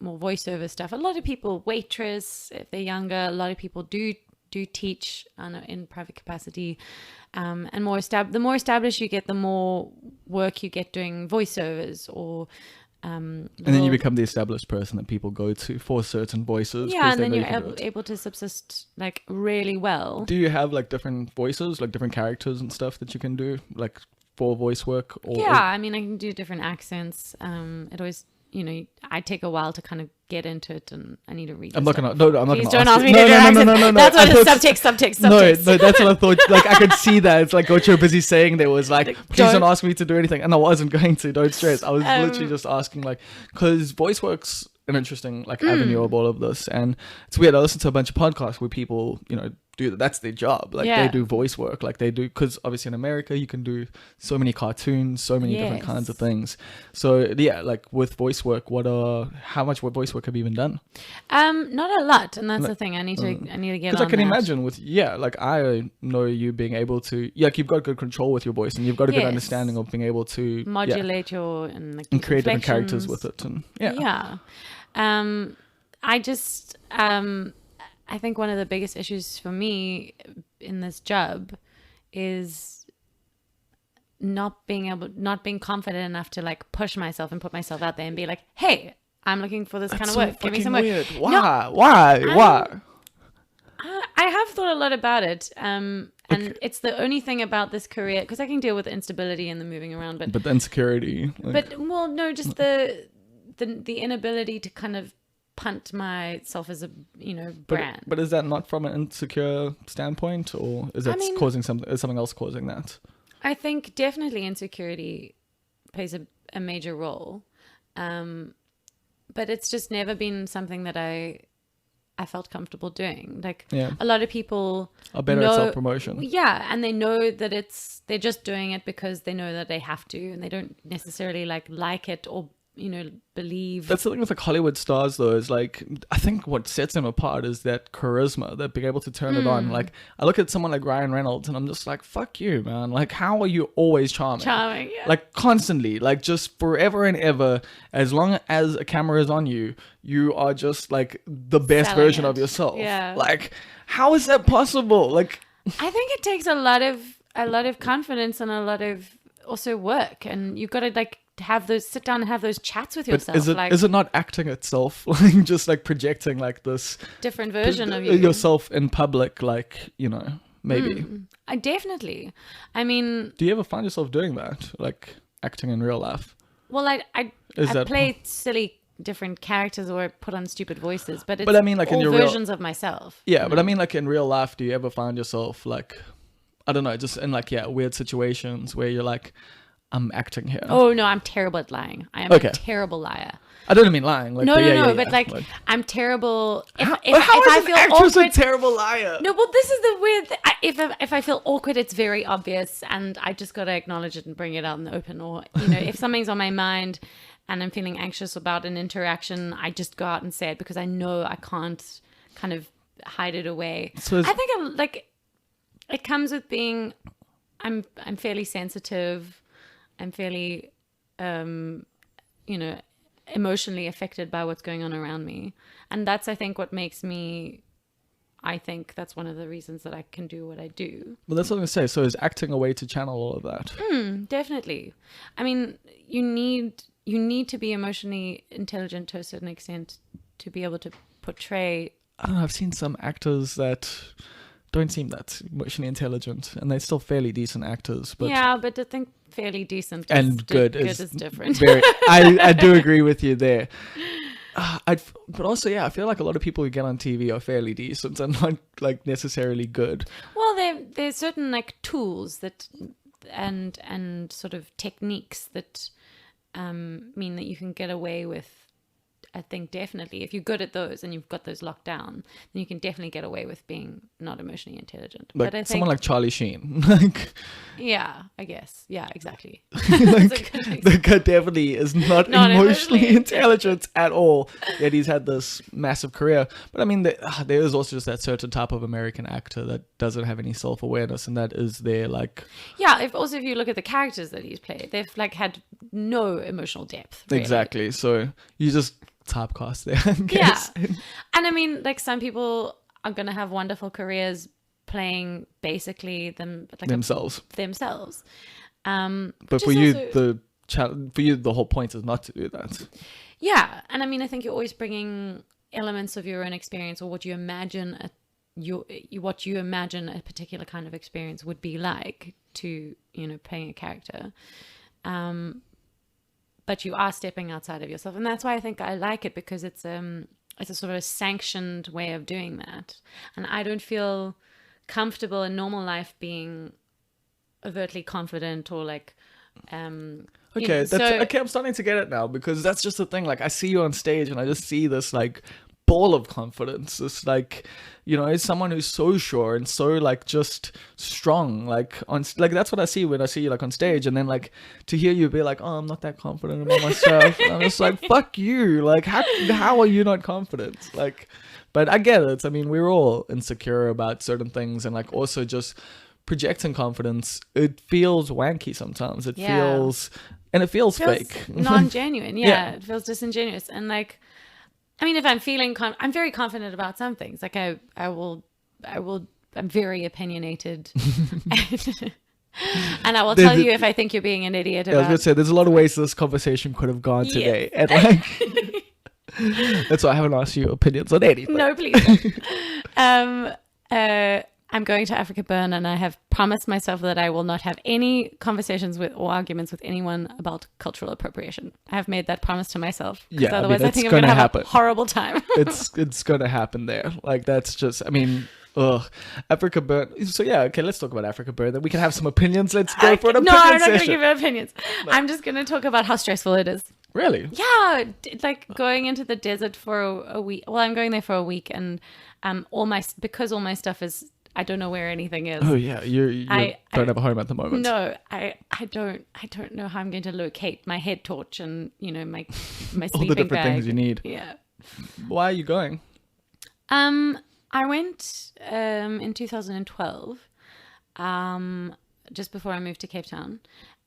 more voiceover stuff. A lot of people, waitress, if they're younger, a lot of people do teach in private capacity. And the more established you get, the more work you get doing voiceovers or And then you become the established person that people go to for certain voices. yeah, 'cause and they then know you're you can do it. able to subsist like really well. Do you have like different voices, like different characters and stuff that you can do, like for voice work? Or, Yeah, I mean, I can do different accents. It always, you know, I take a while to kind of get into it, and I need to read. I'm the not stuff. gonna. No, I'm not Please gonna. don't ask me you. to do accents. No. That's I what it's thought- subtext. No, that's what I thought. Like, I could see that. It's like what you're busy saying there was like, please don't ask me to do anything. And I wasn't going to. Don't stress. I was literally just asking, like, because Voicework's an interesting like avenue of all of this, and it's weird. I listen to a bunch of podcasts where people, you know, do that. That's their job. Like they do voice work. Like they do, because obviously in America you can do so many cartoons, so many different kinds of things. So yeah, like with voice work, how much voice work have you even done? Not a lot, and that's the thing. I need to get on. Because I can imagine like I know you being able to, like you've got good control with your voice, and you've got a good understanding of being able to modulate your and create different characters with it, and I think one of the biggest issues for me in this job is not being confident enough to like push myself and put myself out there and be like, hey, I'm looking for this kind of work. Give me some work. Weird. Why? I have thought a lot about it. And it's the only thing about this career, because I can deal with the instability and the moving around, but the insecurity. Just the inability to kind of punt myself as a brand. But is that not from an insecure standpoint, or is that causing something? Is something else causing that? I think definitely insecurity plays a major role, but it's just never been something that I felt comfortable doing. Like a lot of people are better at self-promotion. Yeah, and they know that they're just doing it because they know that they have to, and they don't necessarily like it or believe. That's the thing with like Hollywood stars though, is like I think what sets them apart is that charisma, that being able to turn it on. Like I look at someone like Ryan Reynolds and I'm just like, fuck you, man. Like how are you always charming, like constantly, like just forever and ever, as long as a camera is on you, you are just like the best version of yourself. Like how is that possible? Like I think it takes a lot of confidence and a lot of also work, and you've got to like sit down and have those chats with yourself. Is it not acting itself? Like just like projecting like this different version of yourself in public, like, maybe. I definitely. I mean, do you ever find yourself doing that? Like acting in real life? Well, I play silly different characters or put on stupid voices, but I mean like all in your versions of myself. Yeah, but I mean like in real life, do you ever find yourself like, I don't know, just in like weird situations where you're like, I'm acting here? Oh no, I'm terrible at lying. I am a terrible liar. I don't mean lying. Like, but like I'm terrible. If I feel awkward, a terrible liar? No, well, this is the weird thing. If I feel awkward, it's very obvious, and I just gotta acknowledge it and bring it out in the open. Or if something's on my mind and I'm feeling anxious about an interaction, I just go out and say it because I know I can't kind of hide it away. So I think it comes with being. I'm fairly sensitive. I'm fairly, emotionally affected by what's going on around me. And that's, I think, what makes me, I think that's one of the reasons that I can do what I do. Well, that's what I'm going to say. So is acting a way to channel all of that? Definitely. I mean, you need to be emotionally intelligent to a certain extent to be able to portray. I don't know, I've seen some actors that don't seem that emotionally intelligent, and they're still fairly decent actors. But I think fairly decent and good is different. I do agree with you there. But also, I feel like a lot of people who get on TV are fairly decent and not like necessarily good. Well, there's certain like tools that and sort of techniques that mean that you can get away with. I think definitely if you're good at those and you've got those locked down, then you can definitely get away with being not emotionally intelligent. Like but I think someone like Charlie Sheen, like I guess, exactly. Like the guy definitely is not emotionally intelligent at all. Yet he's had this massive career. But I mean, there is also just that certain type of American actor that doesn't have any self-awareness, and that is their like. Yeah, if you look at the characters that he's played, they've like had no emotional depth. Really. Exactly. So you just typecast there, I guess. Yeah. And I mean, like some people are going to have wonderful careers playing basically themselves. But for you, the whole point is not to do that. Yeah. And I mean, I think you're always bringing elements of your own experience or what you imagine what you imagine a particular kind of experience would be like to, playing a character. But you are stepping outside of yourself. And that's why I think I like it, because it's a sort of a sanctioned way of doing that. And I don't feel comfortable in normal life being overtly confident or like... Okay, I'm starting to get it now, because that's just the thing. Like I see you on stage and I just see this like ball of confidence. It's like, you know, someone who's so sure and so like just strong, like like that's what I see when I see you like on stage, and then like to hear you be like, oh, I'm not that confident about myself. And I'm just like, fuck you. Like how are you not confident? Like, but I get it. I mean, we're all insecure about certain things, and like also just projecting confidence. It feels wanky sometimes. It feels fake, non-genuine. Yeah, it feels disingenuous, and like. I mean, if I'm feeling, I'm very confident about some things. Like I'm very opinionated. And I will tell you if I think you're being an idiot about. I was going to say, there's a lot of ways this conversation could have gone today. And like, that's why I haven't asked you opinions on anything. No, please. I'm going to Africa Burn, and I have promised myself that I will not have any conversations with or arguments with anyone about cultural appropriation. I have made that promise to myself. Yeah, otherwise I think I'm going to have a horrible time. it's going to happen there. Like, that's just, I mean, Africa Burn. So yeah, okay, let's talk about Africa Burn. Then we can have some opinions. Let's go for an opinion I'm not session. going to give you opinions. No. I'm just going to talk about how stressful it is. Really? Yeah, like going into the desert for a week. Well, I'm going there for a week, and because all my stuff is. I don't know where anything is. Oh yeah, you don't have a home at the moment. No, I don't know how I'm going to locate my head torch and my sleeping bag. All the different things you need. Yeah. Why are you going? I went in 2012, just before I moved to Cape Town,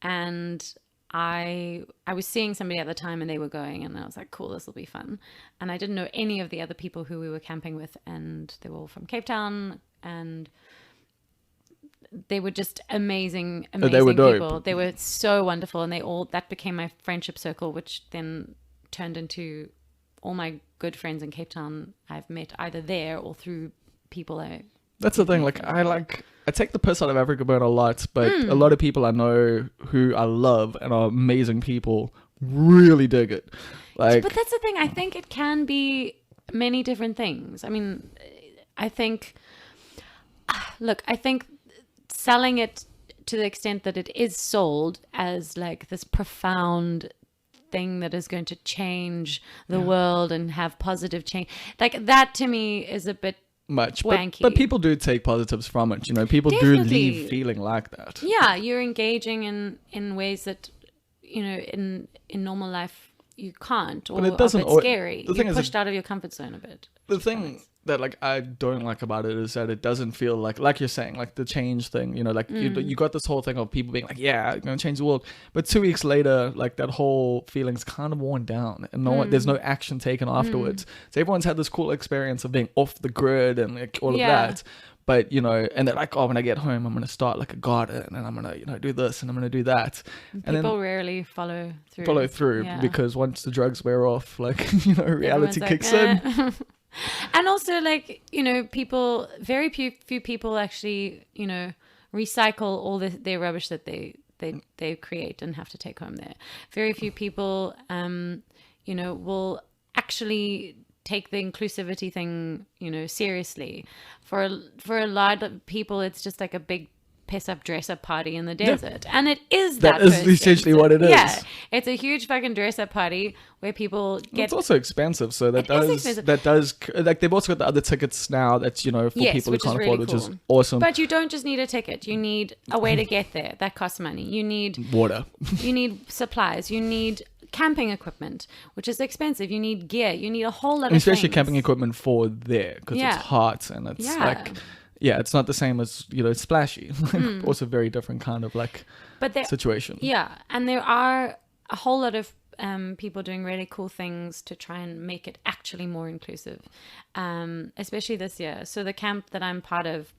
and I was seeing somebody at the time, and they were going, and I was like, cool, this will be fun. And I didn't know any of the other people who we were camping with, and they were all from Cape Town. And they were just amazing people. Dope. They were so wonderful, and that became my friendship circle, which then turned into all my good friends in Cape Town. I've met either there or through people That's the thing. Like I take the piss out of Africa Burn a lot, but a lot of people I know who I love and are amazing people really dig it. Like, but that's the thing. I think it can be many different things. I mean, I think selling it to the extent that it is sold as like this profound thing that is going to change the world and have positive change, like that to me is a bit much wanky. But people do take positives from it. You know, people Definitely. do leave feeling like that. Yeah, you're engaging in ways that in normal life you can't, or but it doesn't. A bit scary. You're pushed out of your comfort zone a bit. The thing that like I don't like about it is that it doesn't feel like you're saying, like the change thing, like you got this whole thing of people being like, yeah, I'm gonna change the world, but 2 weeks later, like that whole feeling's kind of worn down, and there's no action taken afterwards. So everyone's had this cool experience of being off the grid and like all of that, but and they're like, oh, when I get home, I'm gonna start like a garden, and I'm gonna do this, and I'm gonna do that. And people rarely follow through because once the drugs wear off, like reality kicks in. And also, like, very few people actually, recycle all their rubbish that they create and have to take home there. Very few people, will actually take the inclusivity thing, seriously. For a lot of people, it's just like a big piss-up dress-up party in the desert. And it is that is essentially what it is. Yeah, it's a huge fucking dress-up party where people get... It's also expensive, so that does like they've also got the other tickets now that's for people who can't afford, which is awesome. But you don't just need a ticket, you need a way to get there. That costs money. You need water. You need supplies. You need camping equipment, which is expensive. You need gear. You need a whole lot of especially things. Camping equipment for there, because it's hot and it's like... Yeah, it's not the same as, it's splashy. Also very different kind of situation. Yeah, and there are a whole lot of people doing really cool things to try and make it actually more inclusive, especially this year. So the camp that I'm part of,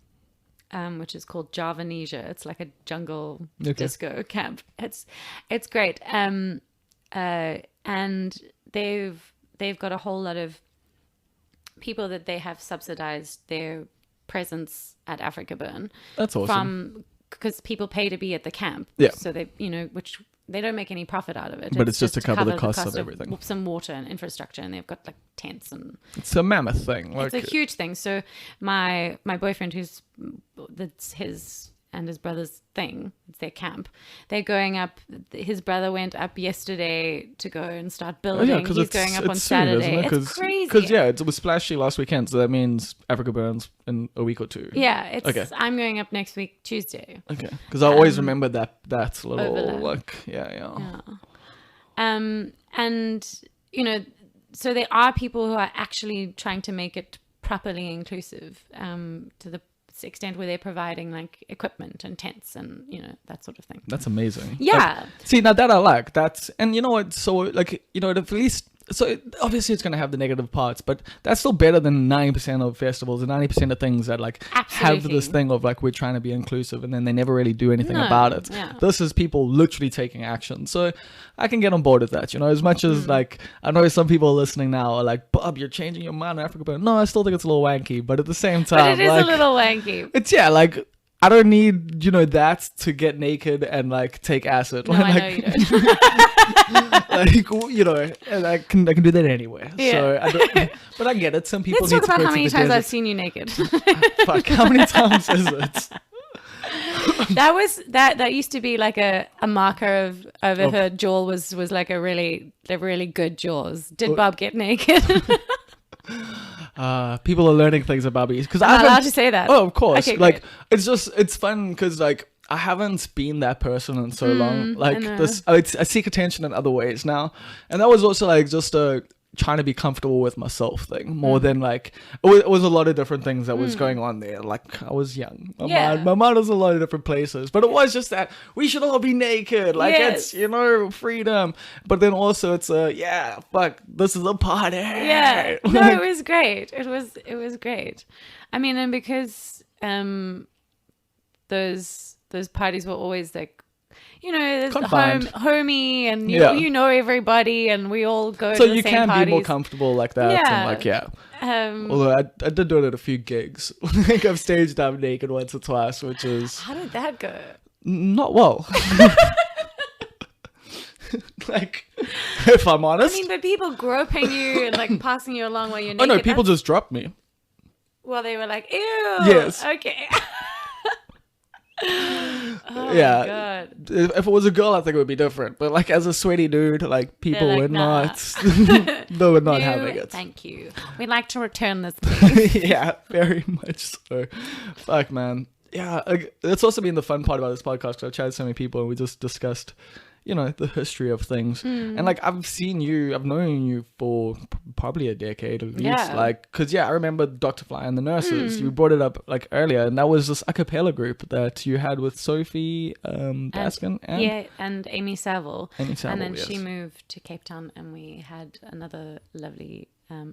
which is called Javanesia, it's like a jungle disco camp. It's great. And they've got a whole lot of people that they have subsidized their presence at Africa Burn. That's awesome. Because people pay to be at the camp. Yeah. So they, which they don't make any profit out of it. But it's just to cover the cost of everything. Some water and infrastructure, and they've got like tents and. It's a mammoth thing. It's a huge thing. So my boyfriend, that's his his brother's thing. It's their camp. They're going up. His brother went up yesterday to go and start building. because He's going up on soon, Saturday. isn't it? It's crazy. Because it was Splashy last weekend, so that means Africa burns in a week or two. Yeah, it's. Okay. I'm going up next week, Tuesday. Okay, because I always remember that little overlap. yeah. And so there are people who are actually trying to make it properly inclusive, to the extent where they're providing like equipment and tents and that sort of thing. That's amazing. Yeah. See, now that I like that, and you know what? So like at least. So obviously it's going to have the negative parts, but that's still better than 90% of festivals and 90% of things that like have this thing of like we're trying to be inclusive and then they never really do anything about it. Yeah. This is people literally taking action. So I can get on board with that, as much as like I know some people listening now are like, Bob, you're changing your mind on Africa. But no, I still think it's a little wanky. But at the same time, but it is a little wanky. It's like I don't need, that to get naked and like take acid. No, like, I know you don't. And I can do that anywhere. Yeah. So but I get it. Some people Let's need talk to about go how to many the times I've desert. seen you naked. Fuck, how many times is it? That used to be like a marker of if her jaw was like a really good jaws. Did Bob get naked? People are learning things about me because I'm allowed to say that. Oh, of course. Okay, like great. it's fun because like I haven't been that person in so long. Like I know. I seek attention in other ways now, and that was also like just trying to be comfortable with myself thing more than like it was a lot of different things that was going on there. Like I was young, my mind was a lot of different places, but it was just that we should all be naked. Like Yes. it's freedom, but then also it's fuck, this is a party. Yeah. No, it was great. It was great. I mean, and because those parties were always like, there's the homie and you know everybody and we all go So to the you same can parties. be more comfortable like that. Yeah. And like, although I did do it at a few gigs. Like I've staged up naked once or twice, which is How did that go? not well. Like, if I'm honest. I mean, but people groping you and like passing you along while you're naked. Oh no, people just dropped me. Well, they were like, ew. Yes. Okay. Oh Yeah. my God. If it was a girl, I think it would be different. But like as a sweaty dude, like people They're like, were nah. not, they were not No, having it. Thank you. We'd like to return this, please. Yeah, very much so. Fuck, man. Yeah, it's also been the fun part about this podcast because I've chatted to so many people and we just discussed, the history of things. And like I've known you for probably a decade at least. Yeah. Like, because I remember Dr. Fly and the Nurses. You brought it up like earlier, and that was this a cappella group that you had with Sophie Baskin and Amy Saville. Amy Saville, and then yes. she moved to Cape Town, and we had another lovely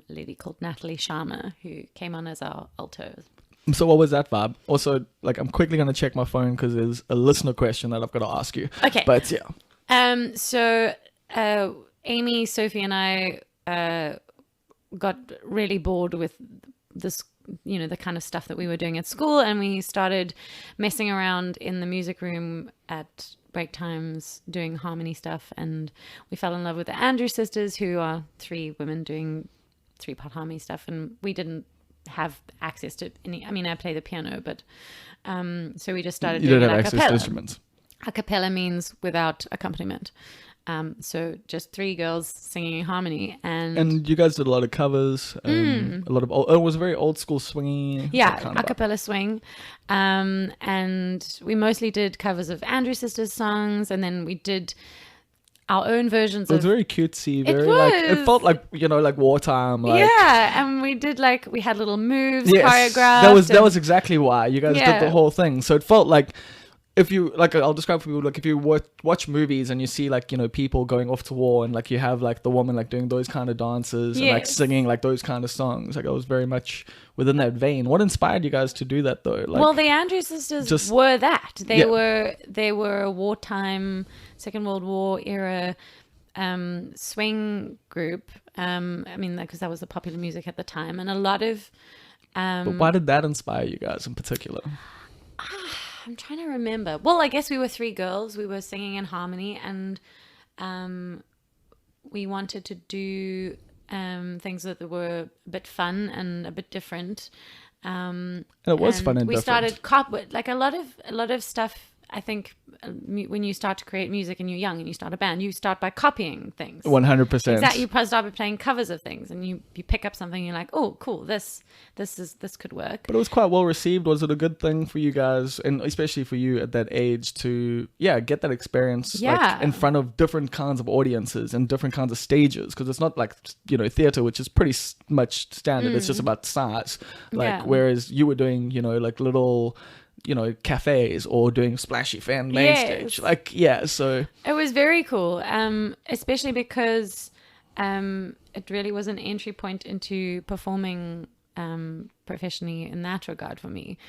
lady called Natalie Sharma who came on as our alto. So what was that vibe? Also, like I'm quickly going to check my phone because there's a listener question that I've got to ask you. Okay. But yeah. So Amy, Sophie, and I got really bored with this, the kind of stuff that we were doing at school, and we started messing around in the music room at break times doing harmony stuff, and we fell in love with the Andrews sisters, who are 3 women doing 3-part harmony stuff, and we didn't have access to any. I mean, I play the piano, but so we just started You doing don't it have a access cappella. to instruments. A cappella means without accompaniment. So just 3 girls singing in harmony, and you guys did a lot of covers, a lot of it was very old school swingy. a cappella swing, and we mostly did covers of Andrew Sisters songs, and then we did our own versions It was of. very cutesy, very like it felt like like wartime. Like, and we did we had little moves yes, choreographed. that was exactly why you guys did the whole thing. So it felt like. If you I'll describe for people like if you watch movies and you see people going off to war and like you have like the woman like doing those kind of dances and like singing like those kind of songs, like I was very much within that vein. What inspired you guys to do that though? Like, well, the Andrew sisters were that they were a wartime Second World War era swing group. I mean, because that was the popular music at the time, and a lot of. But why did that inspire you guys in particular? I'm trying to remember. Well, I guess we were 3 girls. We were singing in harmony, and we wanted to do things that were a bit fun and a bit different. And it was fun and we different. started like a lot of stuff. I think when you start to create music and you're young and you start a band, you start by copying things. 100%. Exactly. You start by playing covers of things, and you pick up something and you're like, oh, cool, this could work. But it was quite well received. Was it a good thing for you guys, and especially for you at that age, to get that experience like, in front of different kinds of audiences and different kinds of stages? Because it's not like theater, which is pretty much standard. It's just about size. Whereas you were doing like little cafes or doing splashy fan main stage. So it was very cool, especially because it really was an entry point into performing professionally in that regard for me.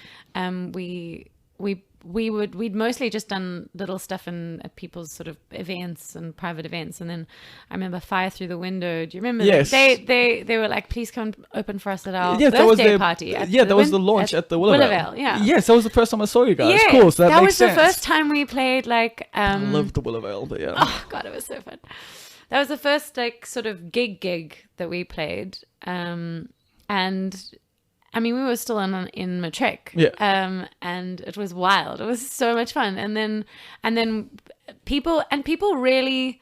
We'd mostly just done little stuff at people's sort of events and private events, and then I remember Fire Through the Window. Do you remember? Yes. They were like, please come open for us at our birthday party. That was the launch at the Willowvale. Yeah. Yes, that was the first time I saw you guys. Yeah, cool. So that makes was sense. The first time we played like. I loved the Willowvale, but yeah. Oh god, it was so fun. That was the first like sort of gig that we played, and. I mean, we were still in matric, and it was wild. It was so much fun, and then people really.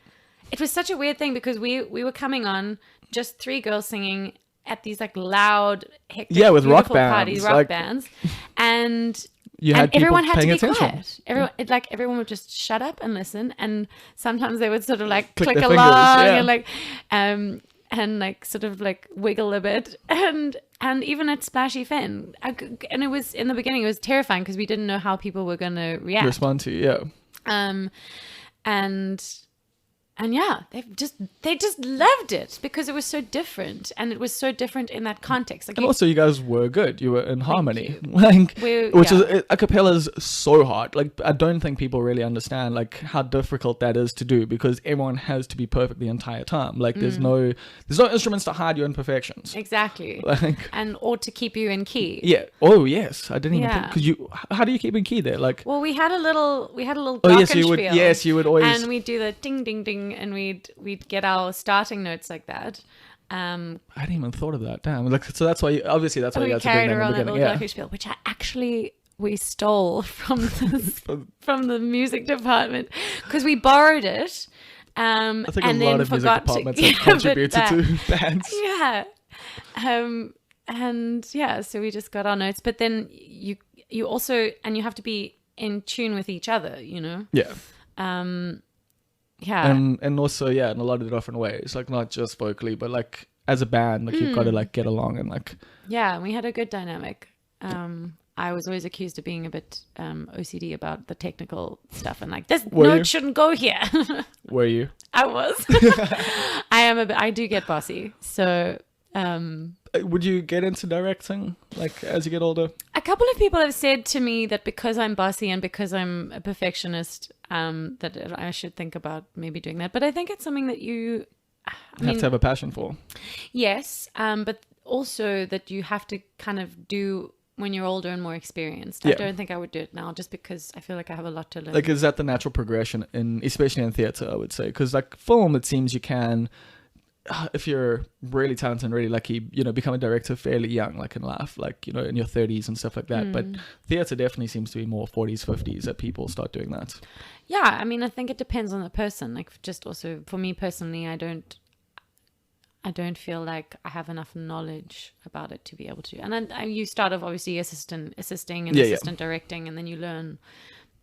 It was such a weird thing because we were coming on just 3 girls singing at these like loud, hectic, with rock parties, bands, bands, and you had everyone had to be attention. Quiet. Everyone would just shut up and listen, and sometimes they would sort of like Click click their along fingers, and like and like sort of like wiggle a bit, and even at Splashy Fen, and it was in the beginning it was terrifying because we didn't know how people were going to respond to and yeah, they just loved it because it was so different, and it was so different in that context. Like, and also you guys were good. You were in harmony, which is a cappella is so hard. Like I don't think people really understand like how difficult that is to do because everyone has to be perfect the entire time. Like there's no instruments to hide your imperfections. Exactly. Or to keep you in key. Yeah. Oh yes, I didn't even because how do you keep in key there? Like well, we had a little you would. Yes, you would always. And we'd do the ding ding ding. And we'd get our starting notes like that. I hadn't even thought of that. Damn. Like so that's why you guys are doing that carried in the around a beginning. little glockenspiel, which we stole from the music department because we borrowed it. I think and a lot then of music forgot departments to have contributed to bands. Yeah. And yeah, so we just got our notes, but then you also and you have to be in tune with each other, Yeah. Yeah. And also, in a lot of different ways, like not just vocally, but like as a band, like you've got to like get along and like. Yeah, we had a good dynamic. I was always accused of being a bit OCD about the technical stuff and like this note shouldn't go here. Were you? I was. I do get bossy. So. Would you get into directing like as you get older? A couple of people have said to me that because I'm bossy and because I'm a perfectionist, that I should think about maybe doing that. But I think it's something that you have to have a passion for. Yes, but also that you have to kind of do when you're older and more experienced. I don't think I would do it now just because I feel like I have a lot to learn. Like, is that the natural progression especially in theatre, I would say? Because like film, it seems you can... if you're really talented and really lucky, become a director fairly young, like in life, like, in your 30s and stuff like that. But theatre definitely seems to be more 40s, 50s that people start doing that. Yeah, I mean, I think it depends on the person. Like, just also for me personally, I don't feel like I have enough knowledge about it to be able to. And then you start off obviously assisting and assistant directing, and then you learn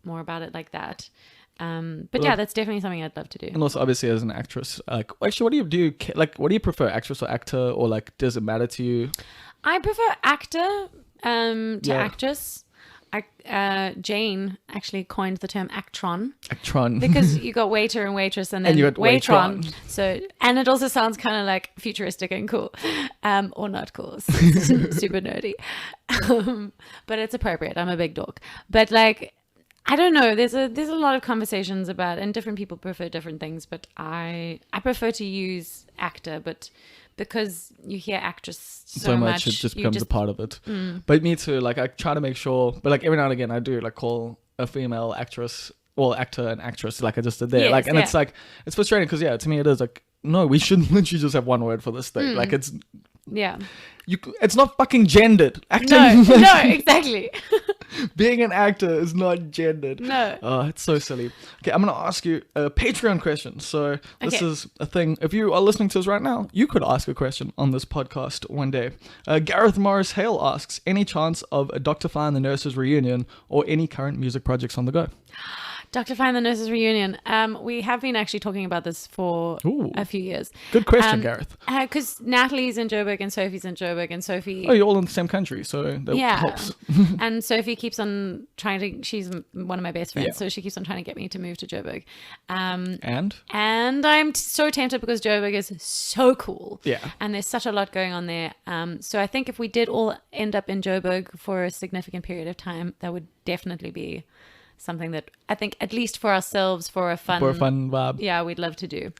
more about it like that. But that's definitely something I'd love to do. And also, obviously, as an actress, like, actually, what do you do? Like, what do you prefer, actress or actor, or like, does it matter to you? I prefer actor to actress. Jane actually coined the term actron. Actron. Because you got waiter and waitress and then you got waitron. So, and it also sounds kind of like futuristic and cool, or not cool, super nerdy. But it's appropriate. I'm a big dork. But like, I don't know. There's a lot of conversations about, and different people prefer different things. But I prefer to use actor, but because you hear actress so much, it just becomes a part of it. But me too. Like I try to make sure, but like every now and again, I do like call a female actress or actor and actress, like I just did there. Yes, it's like it's frustrating because to me it is like no, we shouldn't literally just have one word for this thing. Like it's Yeah. It's not fucking gendered. Acting, No, exactly. being an actor is not gendered. No. Oh, it's so silly. Okay, I'm going to ask you a Patreon question. So this Okay. is a thing. If you are listening to us right now, you could ask a question on this podcast one day. Gareth Morris Hale asks, any chance of a Dr. Fly and the Nurses reunion or any current music projects on the go? Dr. Fine, the Nurses reunion. We have been actually talking about this for Ooh. a few years. Good question, Gareth. Because Natalie's in Joburg and Sophie's in Joburg, and Sophie. Oh, you're all in the same country, so that helps. And Sophie keeps on trying to. She's one of my best friends, Yeah. so she keeps on trying to get me to move to Joburg. And I'm so tempted because Joburg is so cool. Yeah. And there's such a lot going on there. So I think if we did all end up in Joburg for a significant period of time, that would definitely be something that I think, at least for ourselves, for a fun vibe. Yeah, we'd love to do.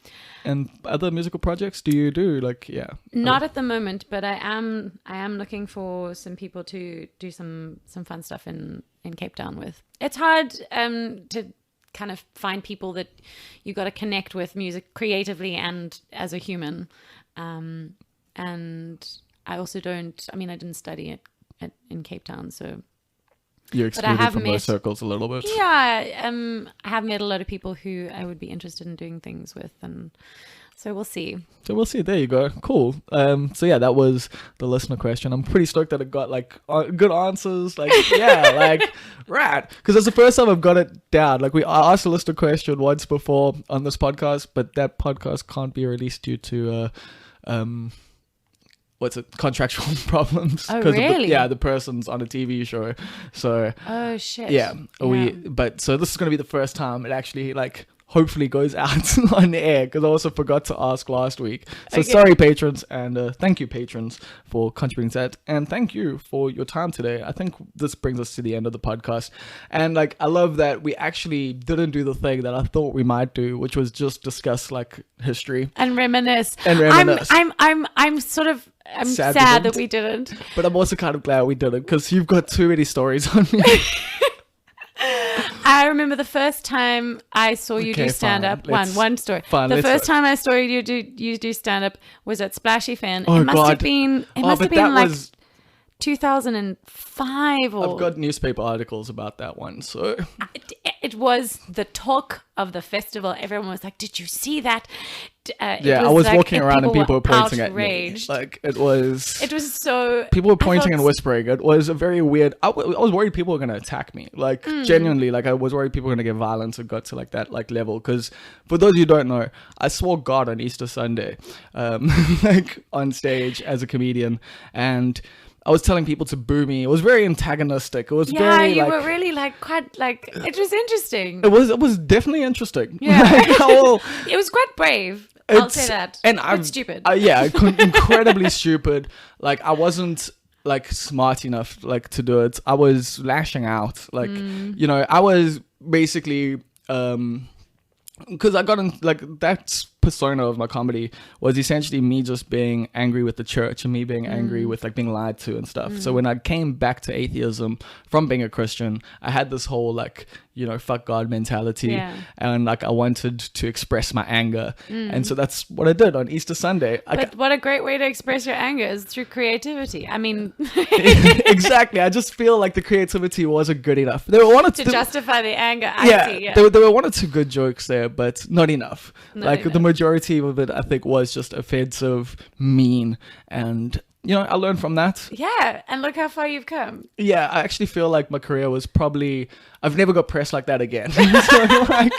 And other musical projects do you do? Like, yeah. Not at the moment, but I am looking for some people to do some fun stuff in Cape Town with. It's hard to kind of find people that you got to connect with music creatively and as a human. And I also don't. I mean, I didn't study in Cape Town, so. You're excluded have from met- those circles a little bit. Yeah, I have met a lot of people who I would be interested in doing things with, and so we'll see. So we'll see. There you go. Cool. So yeah, that was the listener question. I'm pretty stoked that it got like good answers. Like, yeah, like right. Because it's the first time I've got it down. Like I asked a listener question once before on this podcast, but that podcast can't be released due to contractual problems. Oh, 'Cause really? the person's on a TV show. So Oh shit. yeah, so this is going to be the first time it actually like hopefully goes out on air, because I also forgot to ask last week. So Okay. sorry, patrons, and thank you, patrons, for contributing to that, and thank you for your time today. I think this brings us to the end of the podcast, and like I love that we actually didn't do the thing that I thought we might do, which was just discuss like history. And reminisce. And reminisce. I'm sort of Sad sad we that we didn't. But I'm also kind of glad we didn't, because you've got too many stories on me. I remember the first time I saw you Okay, do stand up. fine. One story. Fine, The let's first go. time I saw you do stand up was at Splashy Fan. Oh, it must God. have been. It must but have been that like was 2005 or. I've got newspaper articles about that one, so It was the talk of the festival. Everyone was like, "Did you see that?" I was like, walking around and people were pointing outraged. at me. Like it was so. people were I pointing felt and whispering. It was a very weird. I was worried people were going to attack me. Like genuinely, like I was worried people were going to get violent. It got to like that like level. Because for those of you who don't know, I swore God on Easter Sunday, like on stage as a comedian, and I was telling people to boo me. It was very antagonistic. It was very you like, were really like quite like it was interesting. it was definitely interesting. Yeah. Like, It was quite brave. I'll say that. And But I'm stupid. Incredibly stupid. Like I wasn't like smart enough like to do it. I was lashing out. Like I was basically because I got in like that persona of my comedy was essentially me just being angry with the church and me being angry with like being lied to and stuff. So when I came back to atheism from being a Christian, I had this whole like fuck God mentality, and like I wanted to express my anger, and so that's what I did on Easter Sunday. But what a great way to express your anger is through creativity. I mean, Exactly. I just feel like the creativity wasn't good enough. There were one or to two, justify the anger. I see. Yeah. There were one or two good jokes there, but not enough. Not Like enough. the majority of it, I think, was just offensive, mean, and I learned from that. Yeah, and look how far you've come. Yeah, I actually feel like my career was probably I've never got pressed like that again. So, like,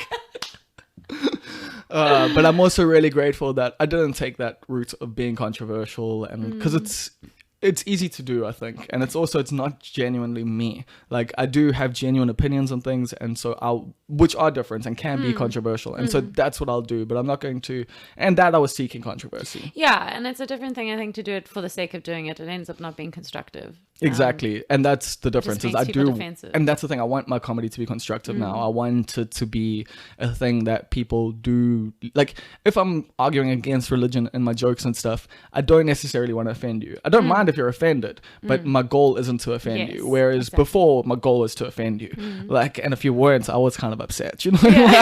but I'm also really grateful that I didn't take that route of being controversial, and because it's easy to do, I think, and it's not genuinely me. Like I do have genuine opinions on things, and so which are different and can be controversial, and so that's what I'll do. But I'm not going to, and that I was seeking controversy. Yeah, and it's a different thing, I think, to do it for the sake of doing it. It ends up not being constructive. Exactly, and that's the difference. Is makes I people do, defensive. and that's the thing. I want my comedy to be constructive now. I want it to be a thing that people do. Like, if I'm arguing against religion in my jokes and stuff, I don't necessarily want to offend you. I don't mind if you're offended, but my goal isn't to offend Yes, you. Whereas exactly. before, my goal was to offend you. Like, and if you weren't, I was kind of upset. Yeah.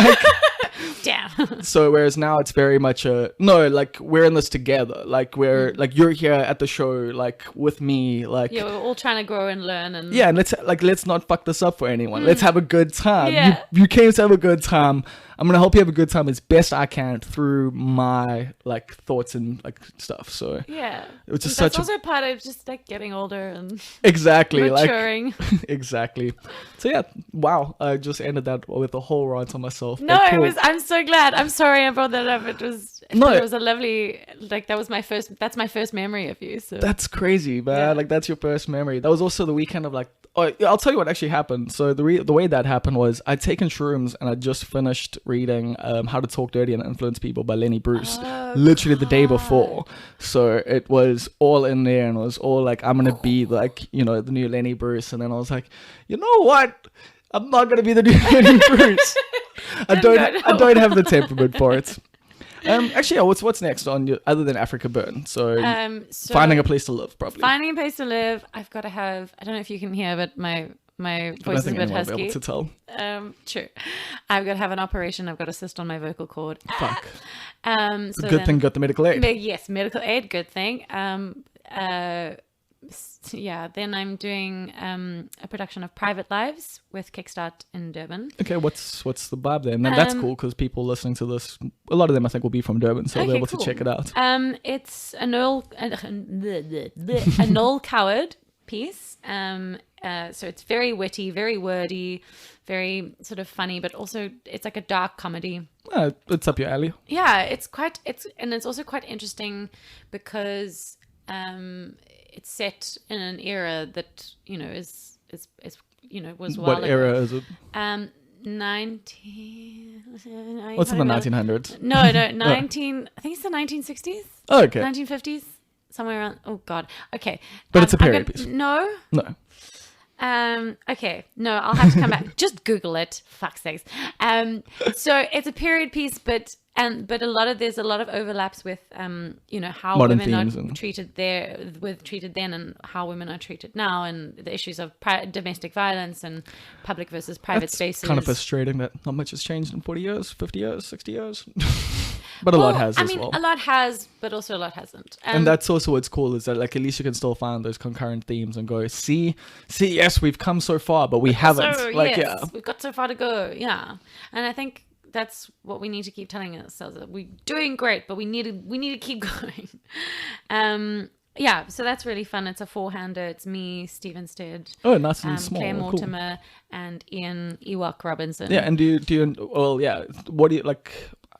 Like, Damn. So whereas now it's very much no, like we're in this together. Like we're like you're here at the show, like with me, like Yeah, we're all trying to grow and learn, and yeah, and let's not fuck this up for anyone. Let's have a good time. Yeah. You came to have a good time. I'm gonna help you have a good time as best I can through my like thoughts and like stuff. So yeah, which is that's such a also part of just like getting older and exactly maturing. like exactly. So yeah, wow. I just ended that with a whole rant on myself. No, But cool. I'm so glad. I'm sorry I brought that up. It was a lovely, like that's my first memory of you. So That's crazy, man. Yeah. Like that's your first memory. That was also the weekend of like. Oh, I'll tell you what actually happened. So the way that happened was I'd taken shrooms and I just finished reading How to Talk Dirty and Influence People by Lenny Bruce, literally the day before. So it was all in there and it was all like I'm gonna be like the new Lenny Bruce, and then I was like, you know what? I'm not gonna be the new Lenny Bruce. I don't have the temperament for it. Actually, yeah, what's next on you other than Africa Burn? So, finding a place to live, probably. Finding a place to live. I've got to have. I don't know if you can hear, but my I voice don't is a think bit anyone will be husky. able to tell. True. I've got to have an operation. I've got a cyst on my vocal cord. Fuck. So Good thing you got the medical aid. Yes, medical aid. Good thing. Yeah. Then I'm doing a production of Private Lives with Kickstart in Durban. Okay, what's the vibe there? And then that's cool because people listening to this, a lot of them I think will be from Durban, so they'll be able to check it out. It's a Noel Coward piece. So it's very witty, very wordy, very sort of funny, but also it's like a dark comedy. It's up your alley. Yeah, it's also quite interesting because it's set in an era that is was What well era is it? 19. What's in the 1900s? No, 19. I think it's the 1960s. Oh, okay. 1950s, somewhere around. Oh God. Okay. But it's a period piece. No. No. Okay. No, I'll have to come back. Just Google it. Fuck's sakes. So it's a period piece, but there's a lot of overlaps with how Modern women themes are treated then and how women are treated now, and the issues of domestic violence and public versus private That's spaces. kind of frustrating that not much has changed in 40 years, 50 years, 60 years. But a lot has as well. A lot has, but also a lot hasn't. And that's also what's cool is that like at least you can still find those concurrent themes and go, see, yes, we've come so far, but we haven't. So, like, yes, yeah. we've got so far to go. Yeah. And I think that's what we need to keep telling ourselves, that we're doing great, but we need to keep going. Yeah, so that's really fun. It's a four-hander. It's me, Stephen Stead, Oh, nice and small. Claire Cool. Mortimer, and Ian Ewok Robinson. Yeah, and do you well, yeah, what do you like?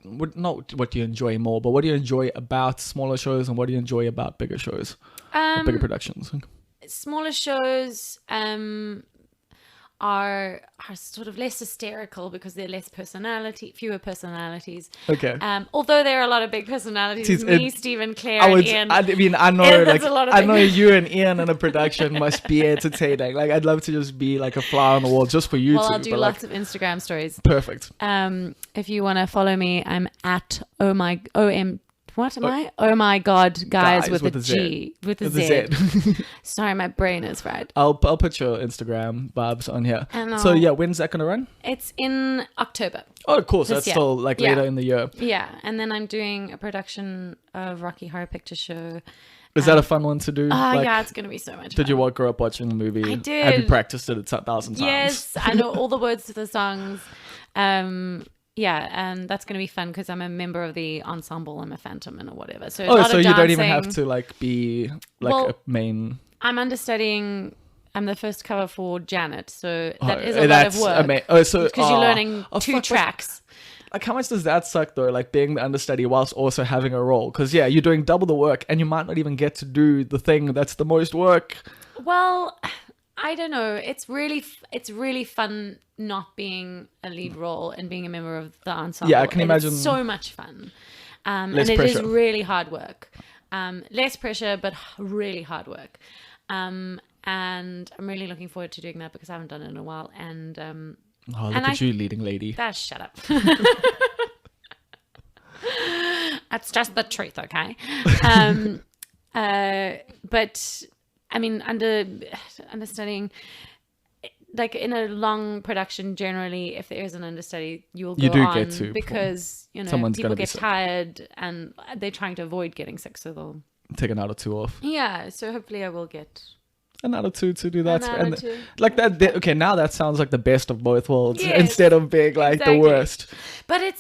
Not what do you enjoy more, but what do you enjoy about smaller shows and what do you enjoy about bigger shows, or bigger productions? Smaller shows are sort of less hysterical because they're fewer personalities. Okay. Although there are a lot of big personalities, Stephen, Claire, I and Ian. I mean, I know, That's a lot of I know things. you and Ian in a production must be entertaining. Like, I'd love to just be like a fly on the wall just for you two. I'll do but, lots like, of Instagram stories. Perfect. If you want to follow me, I'm at oh my god guys with a G with a Z. Sorry, my brain is fried. I'll put your Instagram vibes on here. So yeah, when's that gonna run? It's in October. Oh, cool. So This that's year. still like Yeah. later in the year. Yeah, and then I'm doing a production of Rocky Horror Picture Show. Is that a fun one to do? Yeah, it's gonna be so much fun. Did you grow up watching the movie? I did. Have you practiced it 1,000 times? Yes, I know all the words to the songs. Yeah, and that's going to be fun because I'm a member of the ensemble. I'm a phantom and or whatever. So a lot so of you don't even dancing. have to like be like a main. I'm understudying. I'm the first cover for Janet, so that is a lot of work. Because you're learning two tracks. Like, how much does that suck though? Like being the understudy whilst also having a role? Because yeah, you're doing double the work, and you might not even get to do the thing that's the most work. Well, I don't know. It's really fun not being a lead role and being a member of the ensemble. Yeah, I can imagine. It's so much fun. And Less it is pressure. really hard work. Less pressure, but really hard work. And I'm really looking forward to doing that because I haven't done it in a while. And Look at you, leading lady. shut up. That's just the truth, okay? But I mean, understudying, like in a long production, generally, if there is an understudy, you You go do on get to because someone's people gonna be get sick. tired and they're trying to avoid getting sick, so they'll Take an hour or two off. yeah. So hopefully, I will get Another two to do that. an hour And or two. like that, okay, now that sounds like the best of both worlds Yes, instead of being like exactly. the worst. But it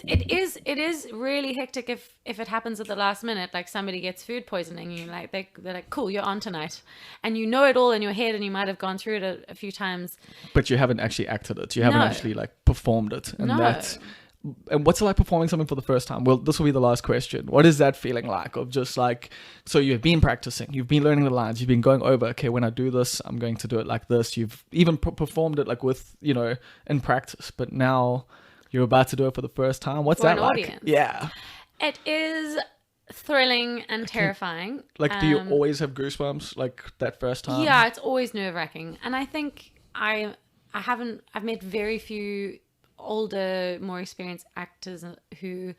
is really hectic if it happens at the last minute, like somebody gets food poisoning, you like they're like, cool, you're on tonight, and you know it all in your head, and you might have gone through it a few times. But you haven't actually acted it. You haven't No. actually like performed it. And No. that's and what's it like performing something for the first time? Well, this will be the last question. What is that feeling like of just like, so you've been practicing, you've been learning the lines, you've been going over, okay, when I do this, I'm going to do it like this. You've even performed it like with, in practice, but now you're about to do it for the first time. What's For that an like? audience. Yeah. It is thrilling and terrifying. Like, do you always have goosebumps like that first time? Yeah, it's always nerve-wracking. And I think I've met very few older, more experienced actors who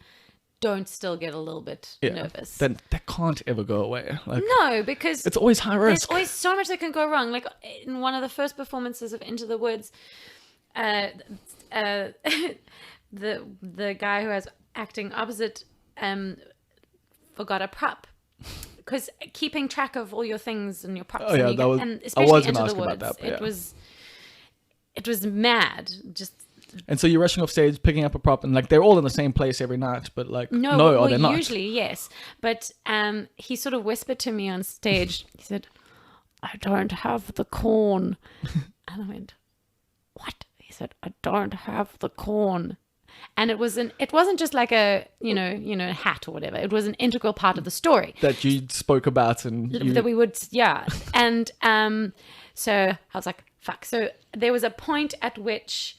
don't still get a little bit nervous. Then that can't ever go away. Like, No, because it's always high there's risk. always so much that can go wrong. Like in one of the first performances of Into the Woods, the guy who was acting opposite forgot a prop. Because keeping track of all your things and your props, Oh, yeah, and, that was- and I especially was gonna Into ask the about Woods, that, but yeah. it was mad. Just And so you're rushing off stage, picking up a prop, and like they're all in the same place every night, but like well, they're not. usually yes, but he sort of whispered to me on stage. He said, "I don't have the corn," and I went, "What?" He said, "I don't have the corn." And it wasn't just like a a hat or whatever. It was an integral part of the story That you spoke about and that we would, yeah. And so I was like, fuck. So there was a point at which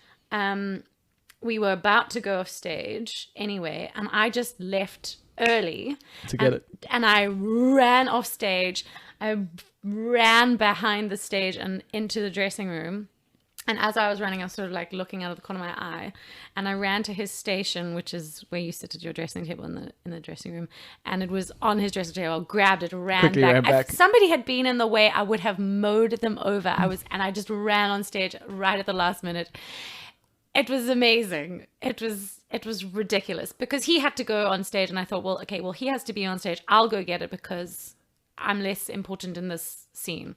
we were about to go off stage anyway, and I just left early to get it. and I ran off stage. I ran behind the stage and into the dressing room. And as I was running, I was sort of like looking out of the corner of my eye, and I ran to his station, which is where you sit at your dressing table in the dressing room. And it was on his dressing table. I grabbed it, Quickly ran ran back. If somebody had been in the way, I would have mowed them over. I just ran on stage right at the last minute. It was amazing. It was ridiculous because he had to go on stage, and I thought, well, okay, he has to be on stage. I'll go get it because I'm less important in this scene.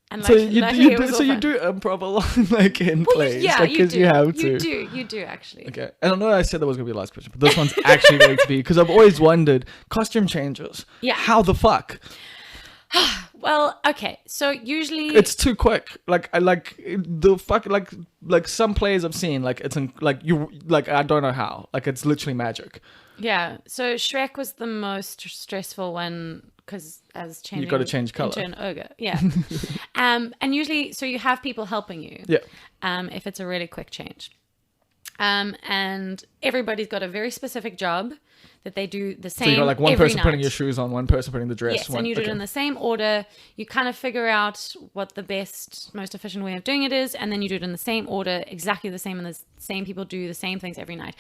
And So luckily it was all you fun. do improv a lot like in plays, yeah, like, you 'cause do. you have to. You do actually. Okay, and I know I said that was gonna be the last question, but this one's actually going to be because I've always wondered costume changes. Yeah. How the fuck? Well, okay. So usually It's too quick. Like I like the fuck like some plays I've seen like it's in, like you like I don't know how like it's literally magic. yeah. So Shrek was the most stressful one because as changing gotta change colour. into an ogre. Yeah. And usually, so you have people helping you. Yeah. If it's a really quick change. And everybody's got a very specific job that they do the same. So you got like one every person putting night. your shoes on, one person putting the dress. Yes, one, and you do it okay. in the same order. You kind of figure out what the best, most efficient way of doing it is, and then you do it in the same order, exactly the same, and the same people do the same things every night.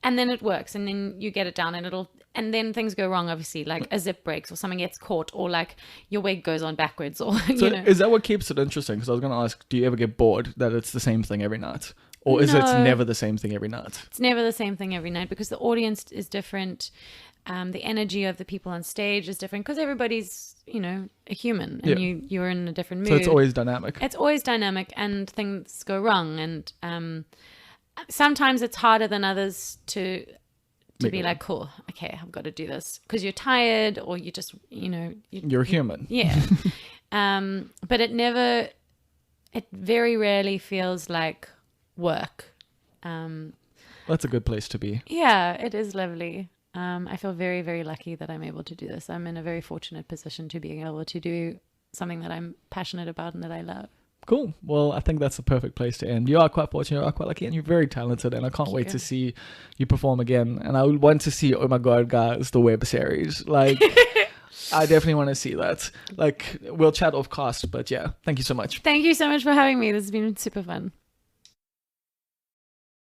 And then it works, and then you get it down, and then things go wrong, obviously, like a zip breaks, or something gets caught, or like your wig goes on backwards, or So is that what keeps it interesting? Because I was going to ask, do you ever get bored that it's the same thing every night? Or is it No. never the same thing every night? It's never the same thing every night because the audience is different. The energy of the people on stage is different because everybody's, a human, and Yeah. you're in a different mood. So it's always dynamic. It's always dynamic, and things go wrong, and sometimes it's harder than others to Make be it like, cool, okay, I've got to do this because you're tired, or you just, You're human. yeah. But it very rarely feels like work. That's a good place to be. Yeah, it is lovely. I feel very, very lucky that I'm able to do this. I'm in a very fortunate position to being able to do something that I'm passionate about and that I love. Cool. Well, I think that's the perfect place to end. You are quite fortunate, you are quite lucky, and you're very talented, and I can't wait you. to see you perform again. And I would want to see, oh my God, guys, the web series. Like, I definitely want to see that. Like, we'll chat off cast, but yeah, thank you so much. Thank you so much for having me. This has been super fun.